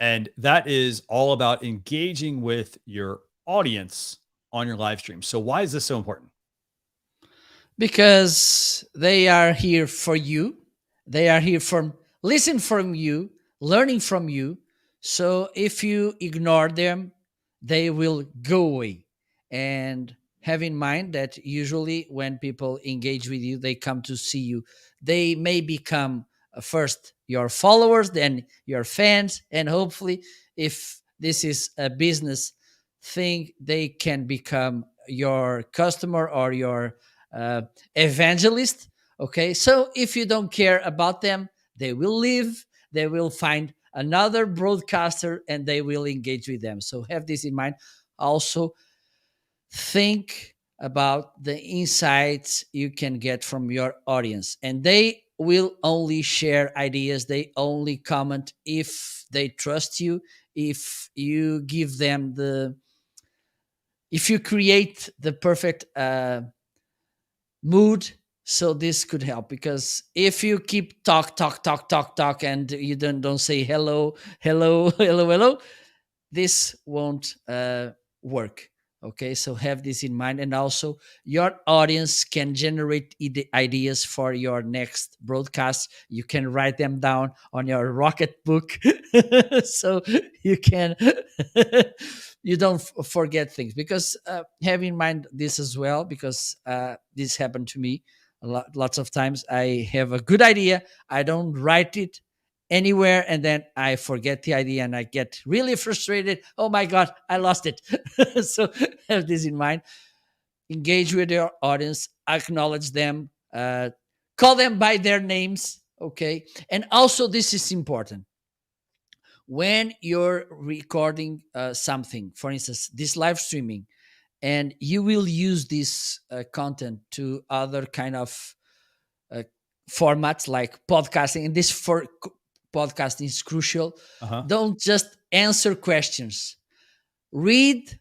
And that is all about engaging with your audience on your live stream. So why is this so important?
Because they are here for you. They are here from listen from you, learning from you. So if you ignore them, they will go away. And have in mind that usually when people engage with you, they come to see you. They may become first your followers, then your fans, and hopefully, if this is a business thing, they can become your customer or your uh, evangelist. Okay, so if you don't care about them, they will leave, they will find another broadcaster, and they will engage with them. So have this in mind. Also, think about the insights you can get from your audience, and they will only share ideas, they only comment if they trust you, if you give them the if you create the perfect mood. So this could help, because if you keep talk and you don't say hello, hello, this won't work. Okay, so have this in mind. And also, your audience can generate ideas for your next broadcast. You can write them down on your Rocketbook so you can you don't forget things. Because have in mind this as well, because this happened to me lots of times. I have a good idea, I don't write it anywhere, and then I forget the idea and I get really frustrated. Oh my god, I lost it. So have this in mind. Engage with your audience, acknowledge them, call them by their names. Okay, and also this is important when you're recording something, for instance this live streaming, and you will use this content to other kind of uh, formats like podcasting, and this for podcasting is crucial.
Uh-huh.
Don't just answer questions, read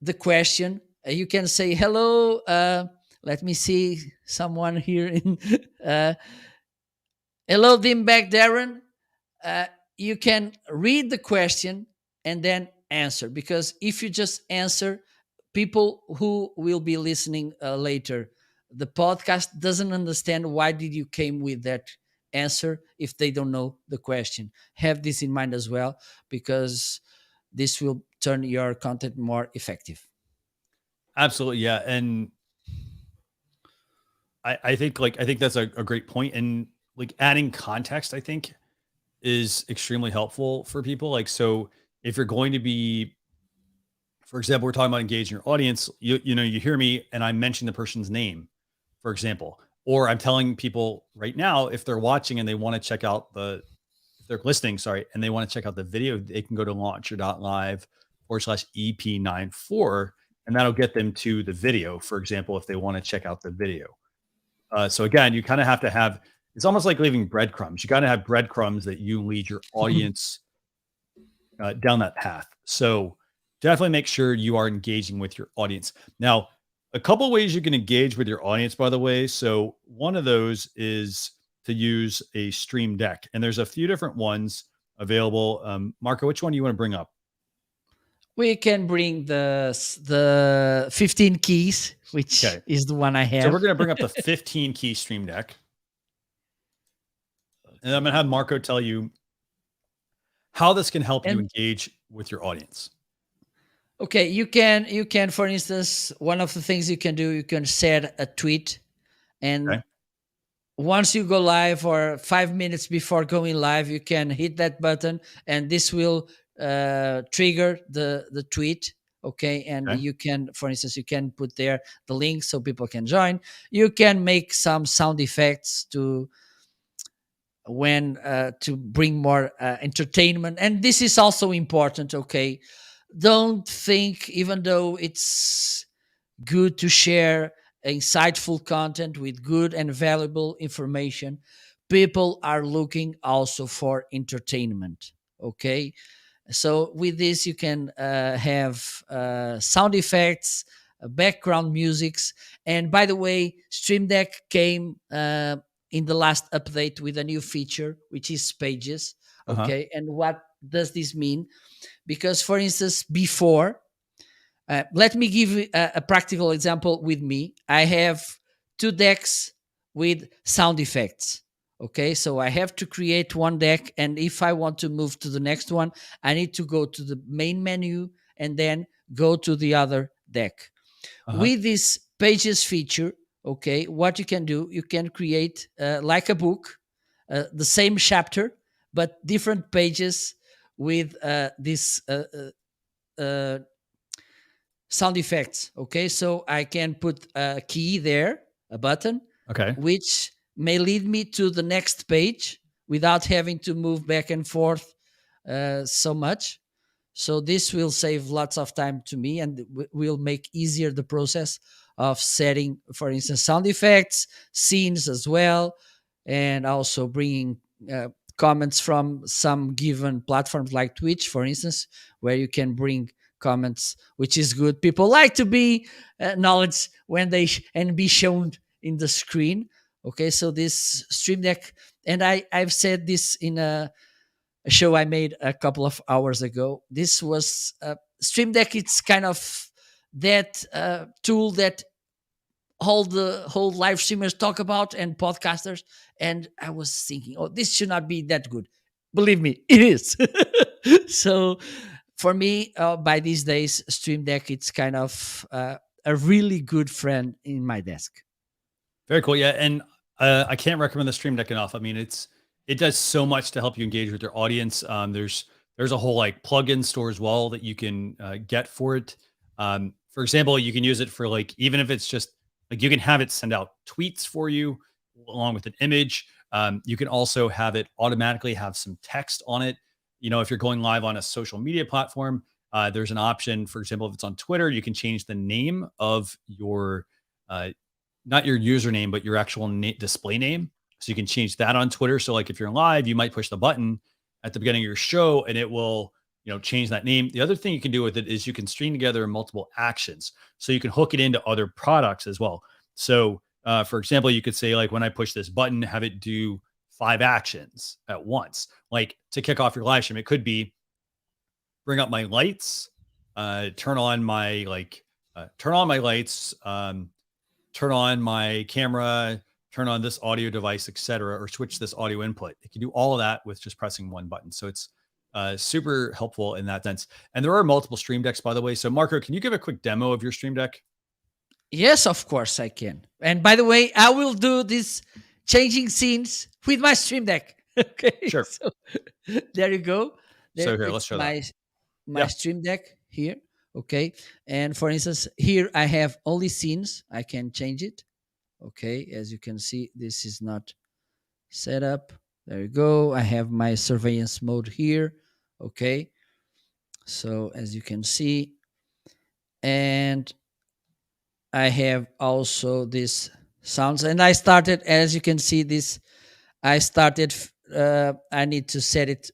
the question. You can say hello, let me see someone here in uh, hello Dimback Darren. uh, you can read the question and then answer, because if you just answer, people who will be listening later the podcast doesn't understand why did you came with that answer if they don't know the question. Have this in mind as well, because this will turn your content more effective.
Absolutely, yeah. And I think that's a great point. And like adding context, I think is extremely helpful for people. Like, so if you're going to be, for example, we're talking about engaging your audience, you know, you hear me and I mention the person's name, for example, or I'm telling people right now, if they're watching and they want to check out if they're listening, sorry, and they want to check out the video, they can go to launcher.live/EP94, and that'll get them to the video, for example, if they want to check out the video. So again, you kind of have to have, it's almost like leaving breadcrumbs. You got to have breadcrumbs that you lead your audience down that path. So definitely make sure you are engaging with your audience. Now, a couple of ways you can engage with your audience, by the way. So one of those is to use a stream deck, and there's a few different ones available. Marco, which one do you want to bring up?
We can bring the 15 keys, which
Okay.
is the one I have.
So we're going to bring up the 15 key stream deck. And I'm going to have Marco tell you how this can help you engage with your audience.
Okay, you can, for instance, one of the things you can do, you can set a tweet, and
Okay.
once you go live or 5 minutes before going live, you can hit that button, and this will trigger the tweet. Okay, and
Okay.
you can, for instance, you can put there the link so people can join. You can make some sound effects to bring more entertainment, and this is also important. Okay, don't think, even though it's good to share insightful content with good and valuable information, people are looking also for entertainment. Okay, so with this you can have sound effects, background musics. And by the way, Stream Deck came in the last update with a new feature, which is pages. Okay, and what does this mean? Because, for instance, before, let me give you a practical example with me. I have two decks with sound effects. Okay, so I have to create one deck, and if I want to move to the next one, I need to go to the main menu and then go to the other deck.
Uh-huh.
With this pages feature, okay, what you can do, you can create like a book, the same chapter, but different pages with this uh, sound effects. Okay, so I can put a key there, a button,
Okay.
which may lead me to the next page without having to move back and forth so much. So this will save lots of time to me, and will make easier the process of setting, for instance, sound effects, scenes as well, and also bringing uh, comments from some given platforms like Twitch, for instance, where you can bring comments, which is good. People like to be acknowledged when they and be shown in the screen. Okay, so this Stream Deck, and I've said this in a show I made a couple of hours ago. This was Stream Deck. It's kind of that tool that all the whole live streamers talk about and podcasters. And I was thinking, oh, this should not be that good. Believe me, it is. So for me, by these days, Stream Deck, it's kind of a really good friend in my desk.
Very cool. Yeah, and I can't recommend the Stream Deck enough. I mean, it does so much to help you engage with your audience. There's a whole like plugin store as well that you can get for it. For example, you can use it for like even if it's just like you can have it send out tweets for you along with an image. You can also have it automatically have some text on it. You know, if you're going live on a social media platform, there's an option. For example, if it's on Twitter, you can change the name of your uh, not your username, but your actual display name. So you can change that on Twitter. So like if you're live, you might push the button at the beginning of your show and it will, change that name. The other thing you can do with it is you can string together multiple actions. So you can hook it into other products as well. So for example, you could say like when I push this button, have it do 5 actions at once. Like to kick off your live stream, it could be bring up my lights, turn on my lights, turn on my camera, turn on this audio device, etc., or switch this audio input. It can do all of that with just pressing one button. So it's super helpful in that sense. And there are multiple Stream Decks, by the way. So Marco, can you give a quick demo of your Stream Deck?
Yes, of course I can. And by the way, I will do this changing scenes with my Stream Deck. Okay,
Sure.
so there you go.
So
There,
here, let's
it's
show that.
my
Yeah.
Stream Deck here. Okay, and for instance, here I have only scenes. I can change it. Okay, as you can see, this is not set up. There you go. I have my surveillance mode here. Okay, so as you can see, and I have also this sounds, and I started, as you can see, this I started. I need to set it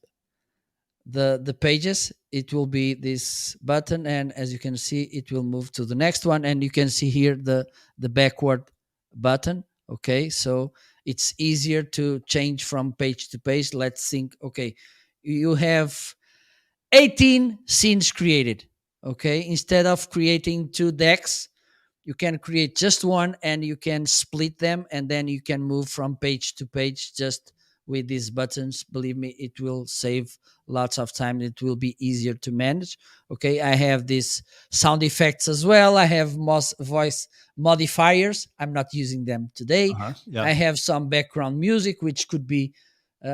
the pages. It will be this button, and as you can see, it will move to the next one, and you can see here the backward button. Okay, so it's easier to change from page to page. Let's think. Okay, you have 18 scenes created. Okay, instead of creating 2 decks, you can create just one, and you can split them, and then you can move from page to page just with these buttons. Believe me, it will save lots of time. It will be easier to manage. Okay, I have these sound effects as well. I have voice modifiers. I'm not using them today.
Uh-huh. Yeah.
I have some background music, which could be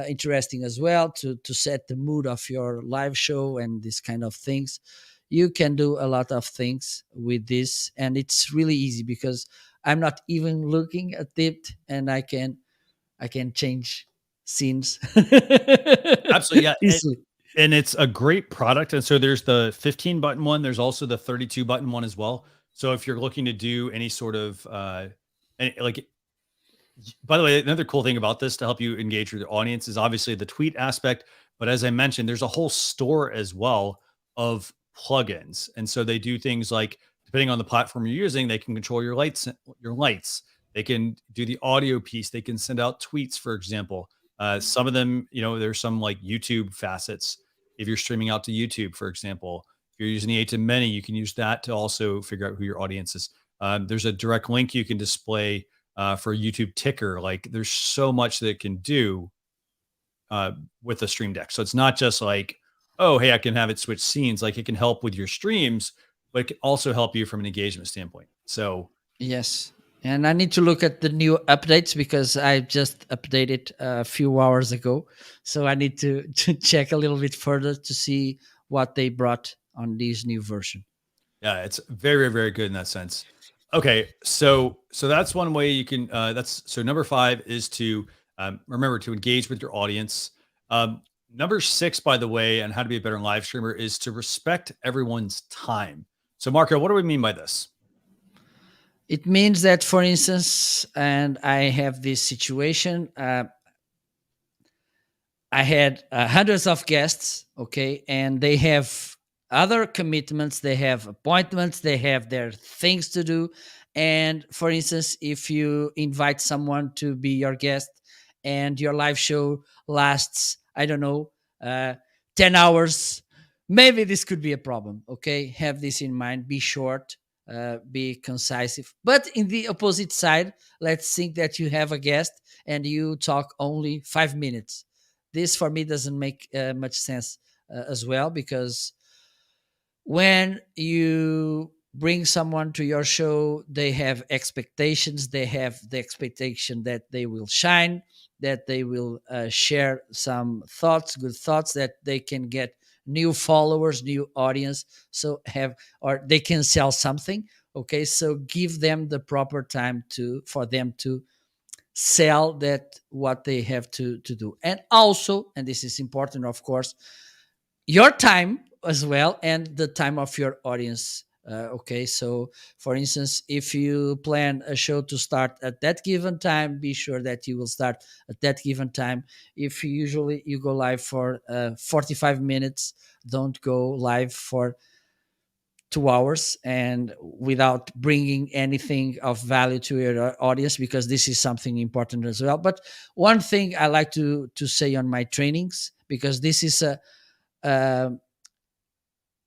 interesting as well to set the mood of your live show and these kind of things. You can do a lot of things with this, and it's really easy because I'm not even looking at it, and I can change scenes
Absolutely. Yeah.
easily.
And it's a great product. And so there's the 15 button one. There's also the 32 button one as well. So if you're looking to do any sort of like by the way, another cool thing about this to help you engage with your audience is obviously the tweet aspect. But as I mentioned, there's a whole store as well of plugins. And so they do things like, depending on the platform you're using, they can control your lights, They can do the audio piece. They can send out tweets, for example. Some of them, there's some like YouTube facets. If you're streaming out to YouTube, for example, if you're using the 8 to many, you can use that to also figure out who your audience is. There's a direct link you can display for a YouTube ticker. Like there's so much that it can do with the Stream Deck. So it's not just like, oh, hey, I can have it switch scenes. Like it can help with your streams, but it can also help you from an engagement standpoint. So
Yes. And I need to look at the new updates because I just updated a few hours ago. So I need to, to check a little bit further to see what they brought on this new version.
yeah, it's very, very good in that sense. Okay, so that's one way you can. That's so number five is to remember to engage with your audience. Number six, by the way, and how to be a better live streamer is to respect everyone's time. So, Marco, what do we mean by this?
It means that, for instance, and I have this situation, I had hundreds of guests, okay, and they have other commitments, they have appointments, they have their things to do. And for instance, if you invite someone to be your guest and your live show lasts, I don't know, uh, 10 hours, maybe this could be a problem, okay? Have this in mind, be short. Be concise. But in the opposite side, let's think that you have a guest and you talk only 5 minutes. This for me doesn't make much sense as well, because when you bring someone to your show, they have expectations. They have the expectation that they will shine, that they will share some thoughts, good thoughts, that they can get new followers, new audience, so have, or they can sell something. Okay, so give them the proper time to, for them to sell that what they have to do. And also, and this is important, of course, your time as well and the time of your audience. Okay, so for instance, if you plan a show to start at that given time, be sure that you will start at that given time. If you usually you go live for 45 minutes, don't go live for 2 hours and without bringing anything of value to your audience, because this is something important as well. But one thing I like to say on my trainings, because this is a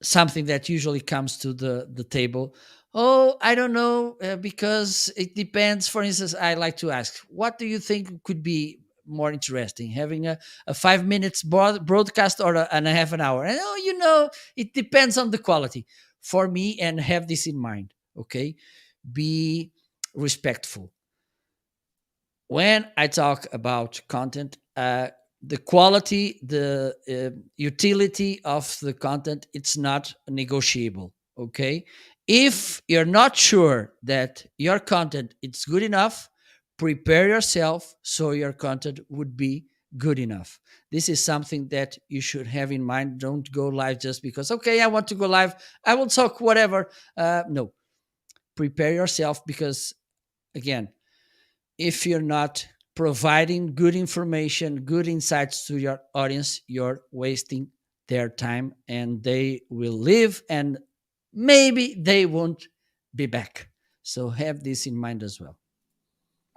something that usually comes to the table. Oh, I don't know, because it depends. For instance, I like to ask, what do you think could be more interesting, having a 5 minutes broadcast or and a half an hour? And it depends on the quality for me. And have this in mind, okay? Be respectful when I talk about content. The quality, the utility of the content, it's not negotiable. Okay, if you're not sure that your content is good enough, prepare yourself so your content would be good enough. This is something that you should have in mind. Don't go live just because, okay, I want to go live, I will talk whatever. No, prepare yourself, because again, if you're not providing good information, good insights to your audience, you're wasting their time and they will leave and maybe they won't be back. So have this in mind as well.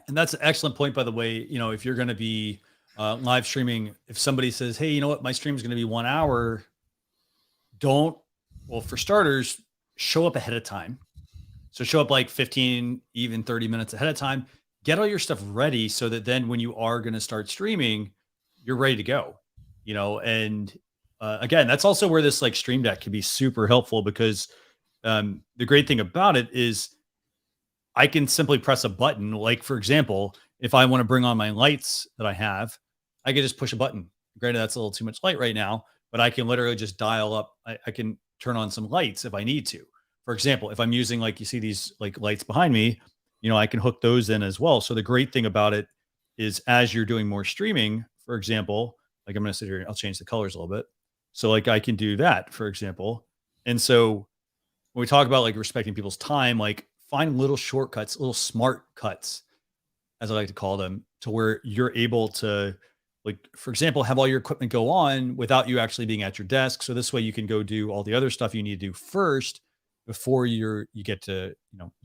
And that's an excellent point, by the way. If you're going to be live streaming, if somebody says, "Hey, you know what, my stream is going to be 1 hour," don't. Well, for starters, show up ahead of time. So show up like 15, even 30 minutes ahead of time. Get all your stuff ready so that then when you are going to start streaming, you're ready to go. And again, that's also where this like Stream Deck can be super helpful, because the great thing about it is I can simply press a button. Like, for example, if I want to bring on my lights that I have, I can just push a button. Granted, that's a little too much light right now, but I can literally just dial up. I can turn on some lights if I need to. For example, if I'm using, like, you see these like lights behind me, I can hook those in as well. So the great thing about it is, as you're doing more streaming, for example, like I'm going to sit here, I'll change the colors a little bit. So like I can do that, for example. And so when we talk about like respecting people's time, like find little shortcuts, little smart cuts, as I like to call them, to where you're able to, like, for example, have all your equipment go on without you actually being at your desk. So this way you can go do all the other stuff you need to do first before you get to,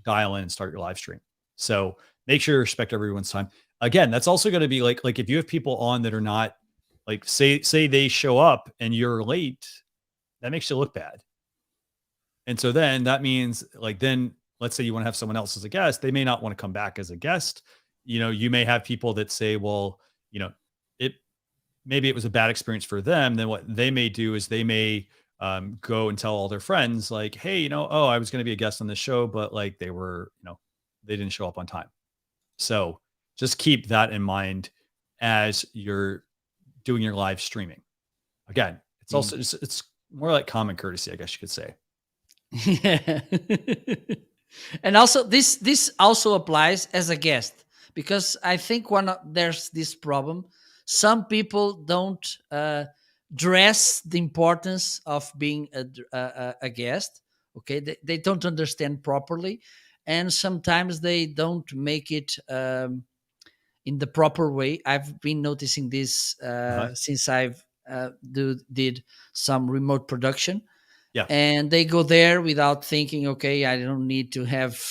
dial in and start your live stream. So make sure you respect everyone's time. Again, that's also going to be like if you have people on that are not, like, say they show up and you're late, that makes you look bad. And so then that means, like, then let's say you want to have someone else as a guest, they may not want to come back as a guest. You may have people that say, well, it maybe it was a bad experience for them. Then what they may do is they may go and tell all their friends, like, hey, oh, I was going to be a guest on this show, but like they didn't show up on time. So just keep that in mind as you're doing your live streaming. Again, it's also it's more like common courtesy, I guess you could say.
Yeah. And also this also applies as a guest, because I think there's this problem. Some people don't dress the importance of being a guest. Okay, they don't understand properly, and sometimes they don't make it in the proper way. I've been noticing this
Uh-huh.
since I've did some remote production,
Yeah.
and they go there without thinking, okay, I don't need to have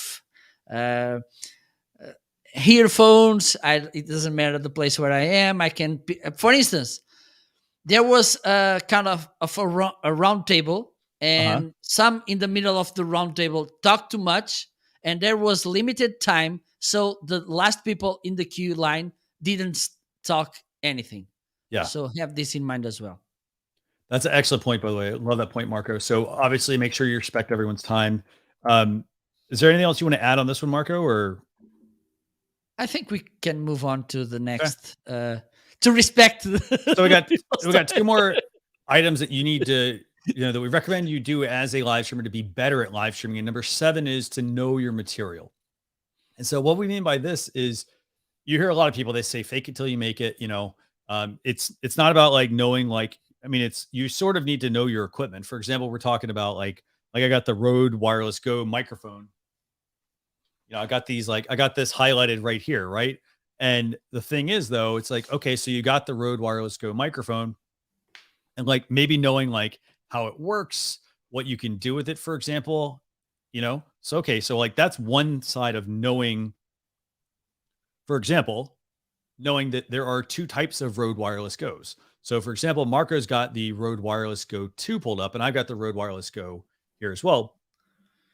uh, earphones. It doesn't matter the place where I am. I can, for instance, there was a kind of a round table,
Uh-huh.
and some in the middle of the round table talked too much, and there was limited time, so the last people in the queue line didn't talk anything.
Yeah.
So have this in mind as well.
That's an excellent point, by the way. I love that point, Marco. So obviously make sure you respect everyone's time. Um, is there anything else you want to add on this one, Marco? Or
I think we can move on to the
okay.
next to respect
So we
the
got
people's
we got two
time.
more items that you need to, that we recommend you do as a live streamer to be better at live streaming. And number 7 is to know your material. And so what we mean by this is you hear a lot of people, they say fake it till you make it, it's not about like knowing, like, I mean, it's, you sort of need to know your equipment. For example, we're talking about like I got the Rode Wireless Go microphone. I got this highlighted right here, right? And the thing is though, it's like, okay, so you got the Rode Wireless Go microphone, and like maybe knowing like how it works, what you can do with it, for example, So okay, so like that's one side of knowing, for example, knowing that there are two types of Rode Wireless Goes. So for example, Marco's got the Rode Wireless Go 2 pulled up, and I've got the Rode Wireless Go here as well.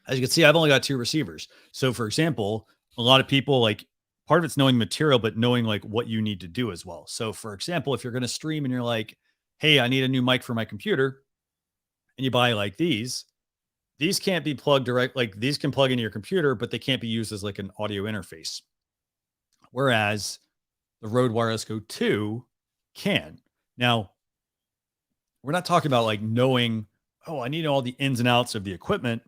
As you can see, I've only got two receivers. So for example, a lot of people, like, part of it's knowing material, but knowing like what you need to do as well. So for example, if you're going to stream and you're like, hey, I need a new mic for my computer, and you buy like these can't be plugged direct. Like these can plug into your computer, but they can't be used as like an audio interface. Whereas the Rode Wireless Go 2 can. Now, we're not talking about like knowing, oh, I need all the ins and outs of the equipment,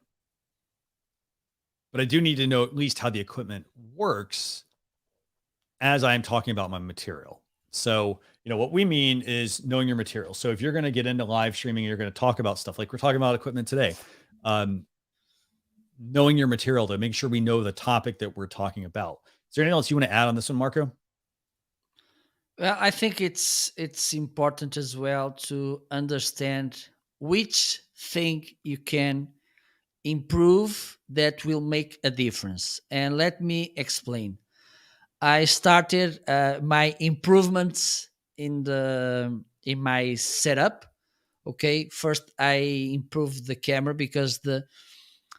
but I do need to know at least how the equipment works as I'm talking about my material. So, what we mean is knowing your material. So if you're going to get into live streaming, you're going to talk about stuff like we're talking about equipment today. Knowing your material to make sure we know the topic that we're talking about. Is there anything else you want to add on this one, Marco?
Well, I think it's important as well to understand which thing you can improve that will make a difference. And let me explain. I started my improvements in my setup. Okay, first I improved the camera because the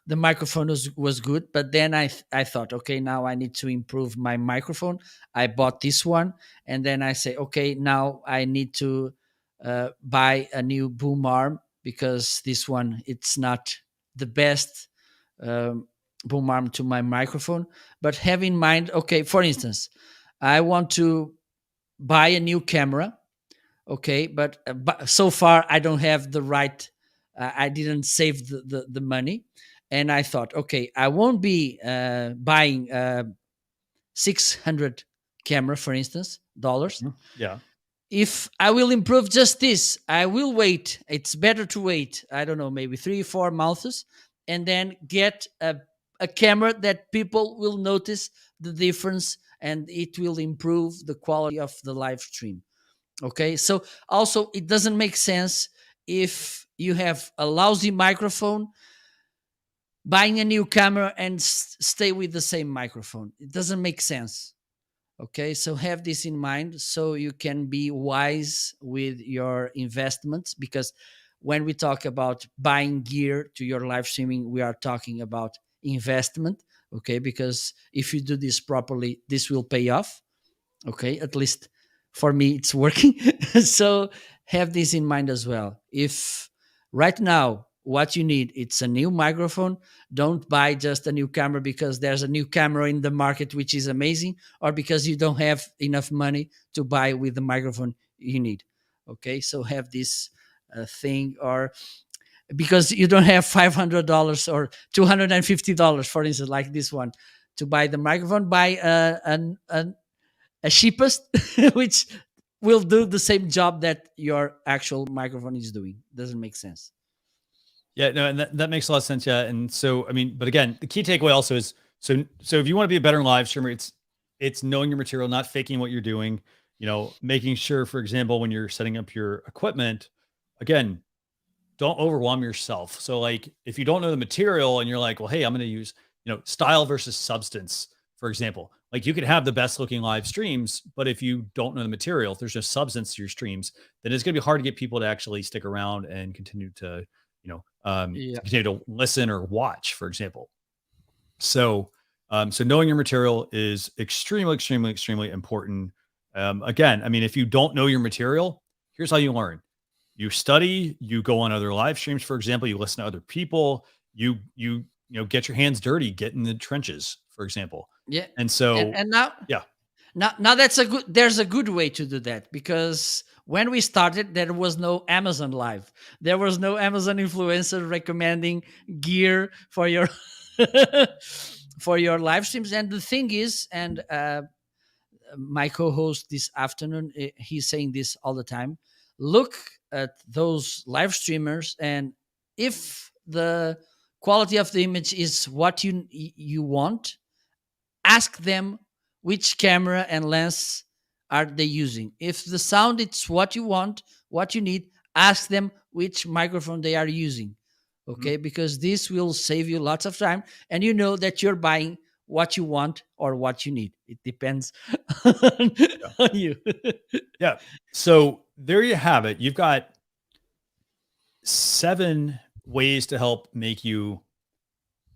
microphone was good, but then I thought, okay, now I need to improve my microphone. I bought this one, and then I say, okay, now I need to buy a new boom arm, because this one, it's not the best um, boom arm to my microphone. But have in mind, okay, for instance, I want to buy a new camera. Okay, but so far I don't have the right, I didn't save the money, and I thought, okay, I won't be buying 600 camera, for instance, dollars.
Yeah.
If I will improve just this, I will wait. It's better to wait, I don't know, maybe 3 or 4 months, and then get a camera that people will notice the difference, and it will improve the quality of the live stream. Okay, so also it doesn't make sense if you have a lousy microphone, buying a new camera and stay with the same microphone. It doesn't make sense. Okay, so have this in mind so you can be wise with your investments, because when we talk about buying gear to your live streaming, we are talking about investment. Okay, because if you do this properly, this will pay off. Okay, at least for me it's working. So have this in mind as well. If Right now, what you need, it's a new microphone. Don't buy just a new camera because there's a new camera in the market which is amazing, or because you don't have enough money to buy with the microphone you need. Okay, so have this thing, or because you don't have $500 or $250, for instance, like this one, to buy the microphone, buy a cheapest, which will do the same job that your actual microphone is doing. Doesn't make sense.
Yeah, no, and that makes a lot of sense. Yeah. And so, I mean, but again, the key takeaway also is so if you want to be a better live streamer, it's knowing your material, not faking what you're doing, making sure, for example, when you're setting up your equipment, again, don't overwhelm yourself. So like if you don't know the material and you're like, well, hey, I'm going to use, style versus substance, for example. Like you could have the best looking live streams, but if you don't know the material, if there's no substance to your streams, then it's going to be hard to get people to actually stick around and continue to,
Yeah.
continue to listen or watch, for example. So, so knowing your material is extremely, extremely, extremely important. Again, I mean, if you don't know your material, here's how you learn. You study, you go on other live streams, for example, you listen to other people, get your hands dirty, get in the trenches, for example.
Yeah.
And
and
so,
and now
yeah,
now that's a good there's a good way to do that, because when we started there was no Amazon Live, there was no Amazon influencer recommending gear for your for your live streams. And the thing is, and my co-host this afternoon, he's saying this all the time, look at those live streamers, and if the quality of the image is what you want, ask them which camera and lens are they using. If the sound it's what you want, what you need, ask them which microphone they are using.
mhm,
Okay, because this will save you lots of time, and you know that you're buying what you want or what you need. It depends on,
yeah,
on you.
yeah. So there you have it. You've got 7 ways to help make you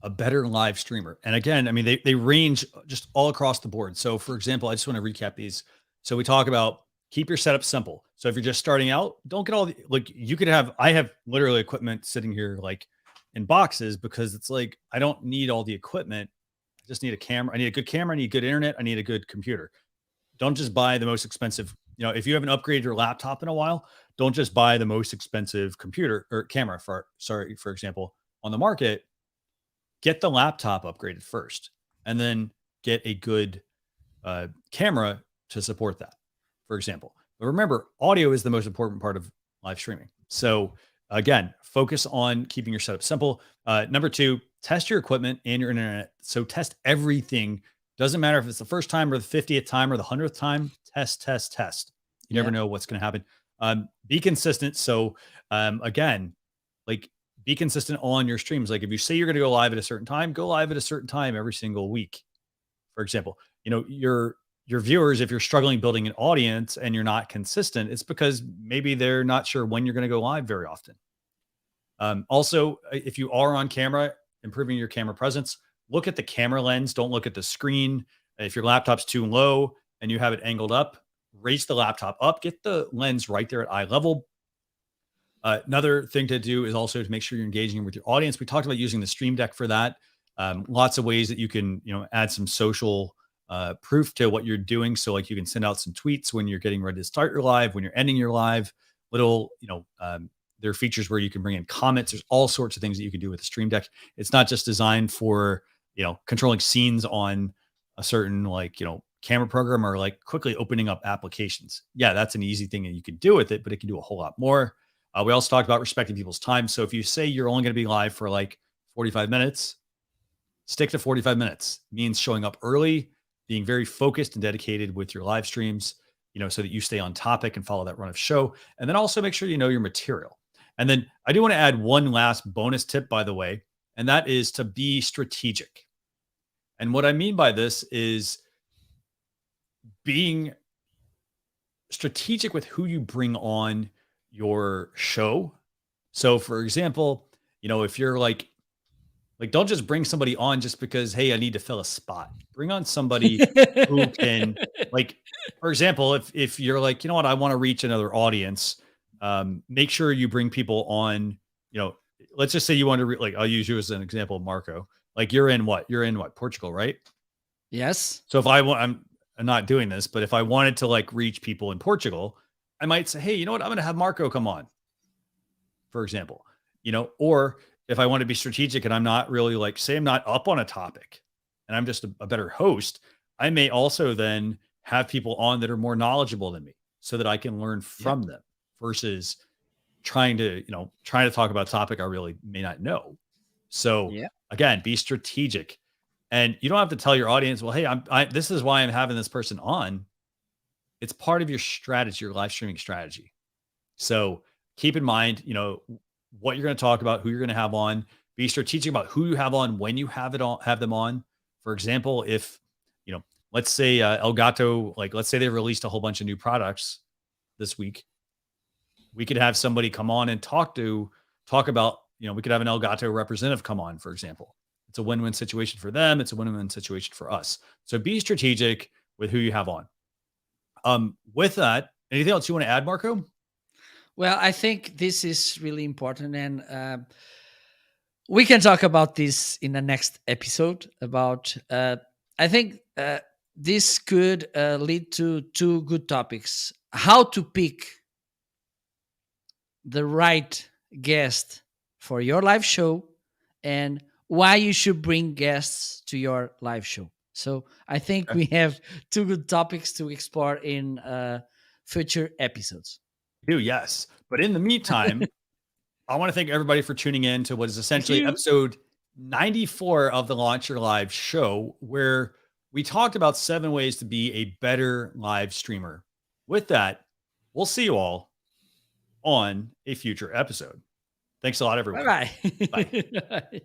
a better live streamer. And again, I mean, they range just all across the board. So for example, I just want to recap these. So we talk about keep your setup simple. So if you're just starting out, don't get all the like you could have I have literally equipment sitting here like in boxes because it's like I don't need all the equipment. I just need a camera. I need a good camera, I need good internet, I need a good computer. Don't just buy the most expensive, if you haven't upgraded your laptop in a while, don't just buy the most expensive computer or camera for example, on the market. Get the laptop upgraded first and then get a good camera to support that, for example. But remember, audio is the most important part of live streaming. So again, focus on keeping your setup simple. Number 2, test your equipment and your internet. So test everything. Doesn't matter if it's the first time or the 50th time or the 100th time. Test, test, test. You never
Yeah.
know what's going to happen. Be consistent. So again, like be consistent on your streams. Like if you say you're going to go live at a certain time, go live at a certain time every single week. For example, your viewers, if you're struggling building an audience and you're not consistent, it's because maybe they're not sure when you're going to go live very often. Also, if you are on camera, improving your camera presence, look at the camera lens. Don't look at the screen. If your laptop's too low and you have it angled up, raise the laptop up, get the lens right there at eye level. Another thing to do is also to make sure you're engaging with your audience. We talked about using the Stream Deck for that. Lots of ways that you can, add some social proof to what you're doing. So like you can send out some tweets when you're getting ready to start your live, when you're ending your live, little, there are features where you can bring in comments. There's all sorts of things that you can do with the Stream Deck. It's not just designed for, controlling scenes on a certain camera program or like quickly opening up applications. Yeah, that's an easy thing that you can do with it, but it can do a whole lot more. We also talked about respecting people's time. So if you say you're only going to be live for like 45 minutes, stick to 45 minutes. It means showing up early, being very focused and dedicated with your live streams, so that you stay on topic and follow that run of show. And then also make sure you know your material. And then I do want to add one last bonus tip, by the way, and that is to be strategic. And what I mean by this is being strategic with who you bring on your show. So for example, if you're like don't just bring somebody on just because, hey, I need to fill a spot. Bring on somebody who can, like, for example, if you're like, you know what, I want to reach another audience, make sure you bring people on you know, let's just say you want to like I'll use you as an example, Marco. Like you're in what? You're in what? Portugal, right?
Yes.
So if I want, I'm not doing this, but if I wanted to like reach people in Portugal, I might say, hey, you know what? I'm going to have Marco come on, for example, or if I want to be strategic and I'm not really like, say, I'm not up on a topic and I'm just a better host, I may also then have people on that are more knowledgeable than me so that I can learn
Yeah.
from them versus trying to talk about a topic I really may not know. So
Yeah.
again, be strategic. And you don't have to tell your audience, well, hey, this is why I'm having this person on. It's part of your strategy, your live streaming strategy. So keep in mind, what you're going to talk about, who you're going to have on. Be strategic about who you have on when you have them on. For example, if let's say Elgato, like let's say they released a whole bunch of new products this week, we could have somebody come on and talk about, we could have an Elgato representative come on, for example. It's a win-win situation for them. It's a win-win situation for us. So be strategic with who you have on. With that, anything else you want to add, Marco?
Well, I think this is really important, and we can talk about this in the next episode. About, I think this could lead to two good topics: how to pick the right guest for your live show, and why you should bring guests to your live show. So I think
Okay.
we have two good topics to explore in future episodes.
Do, yes. But in the meantime, I want to thank everybody for tuning in to what is
Thank
essentially
you.
episode 94 of the Launch Your Live show, where we talked about 7 ways to be a better live streamer. With that, we'll see you all on a future episode. Thanks a lot, everyone.
Bye
Bye.
bye.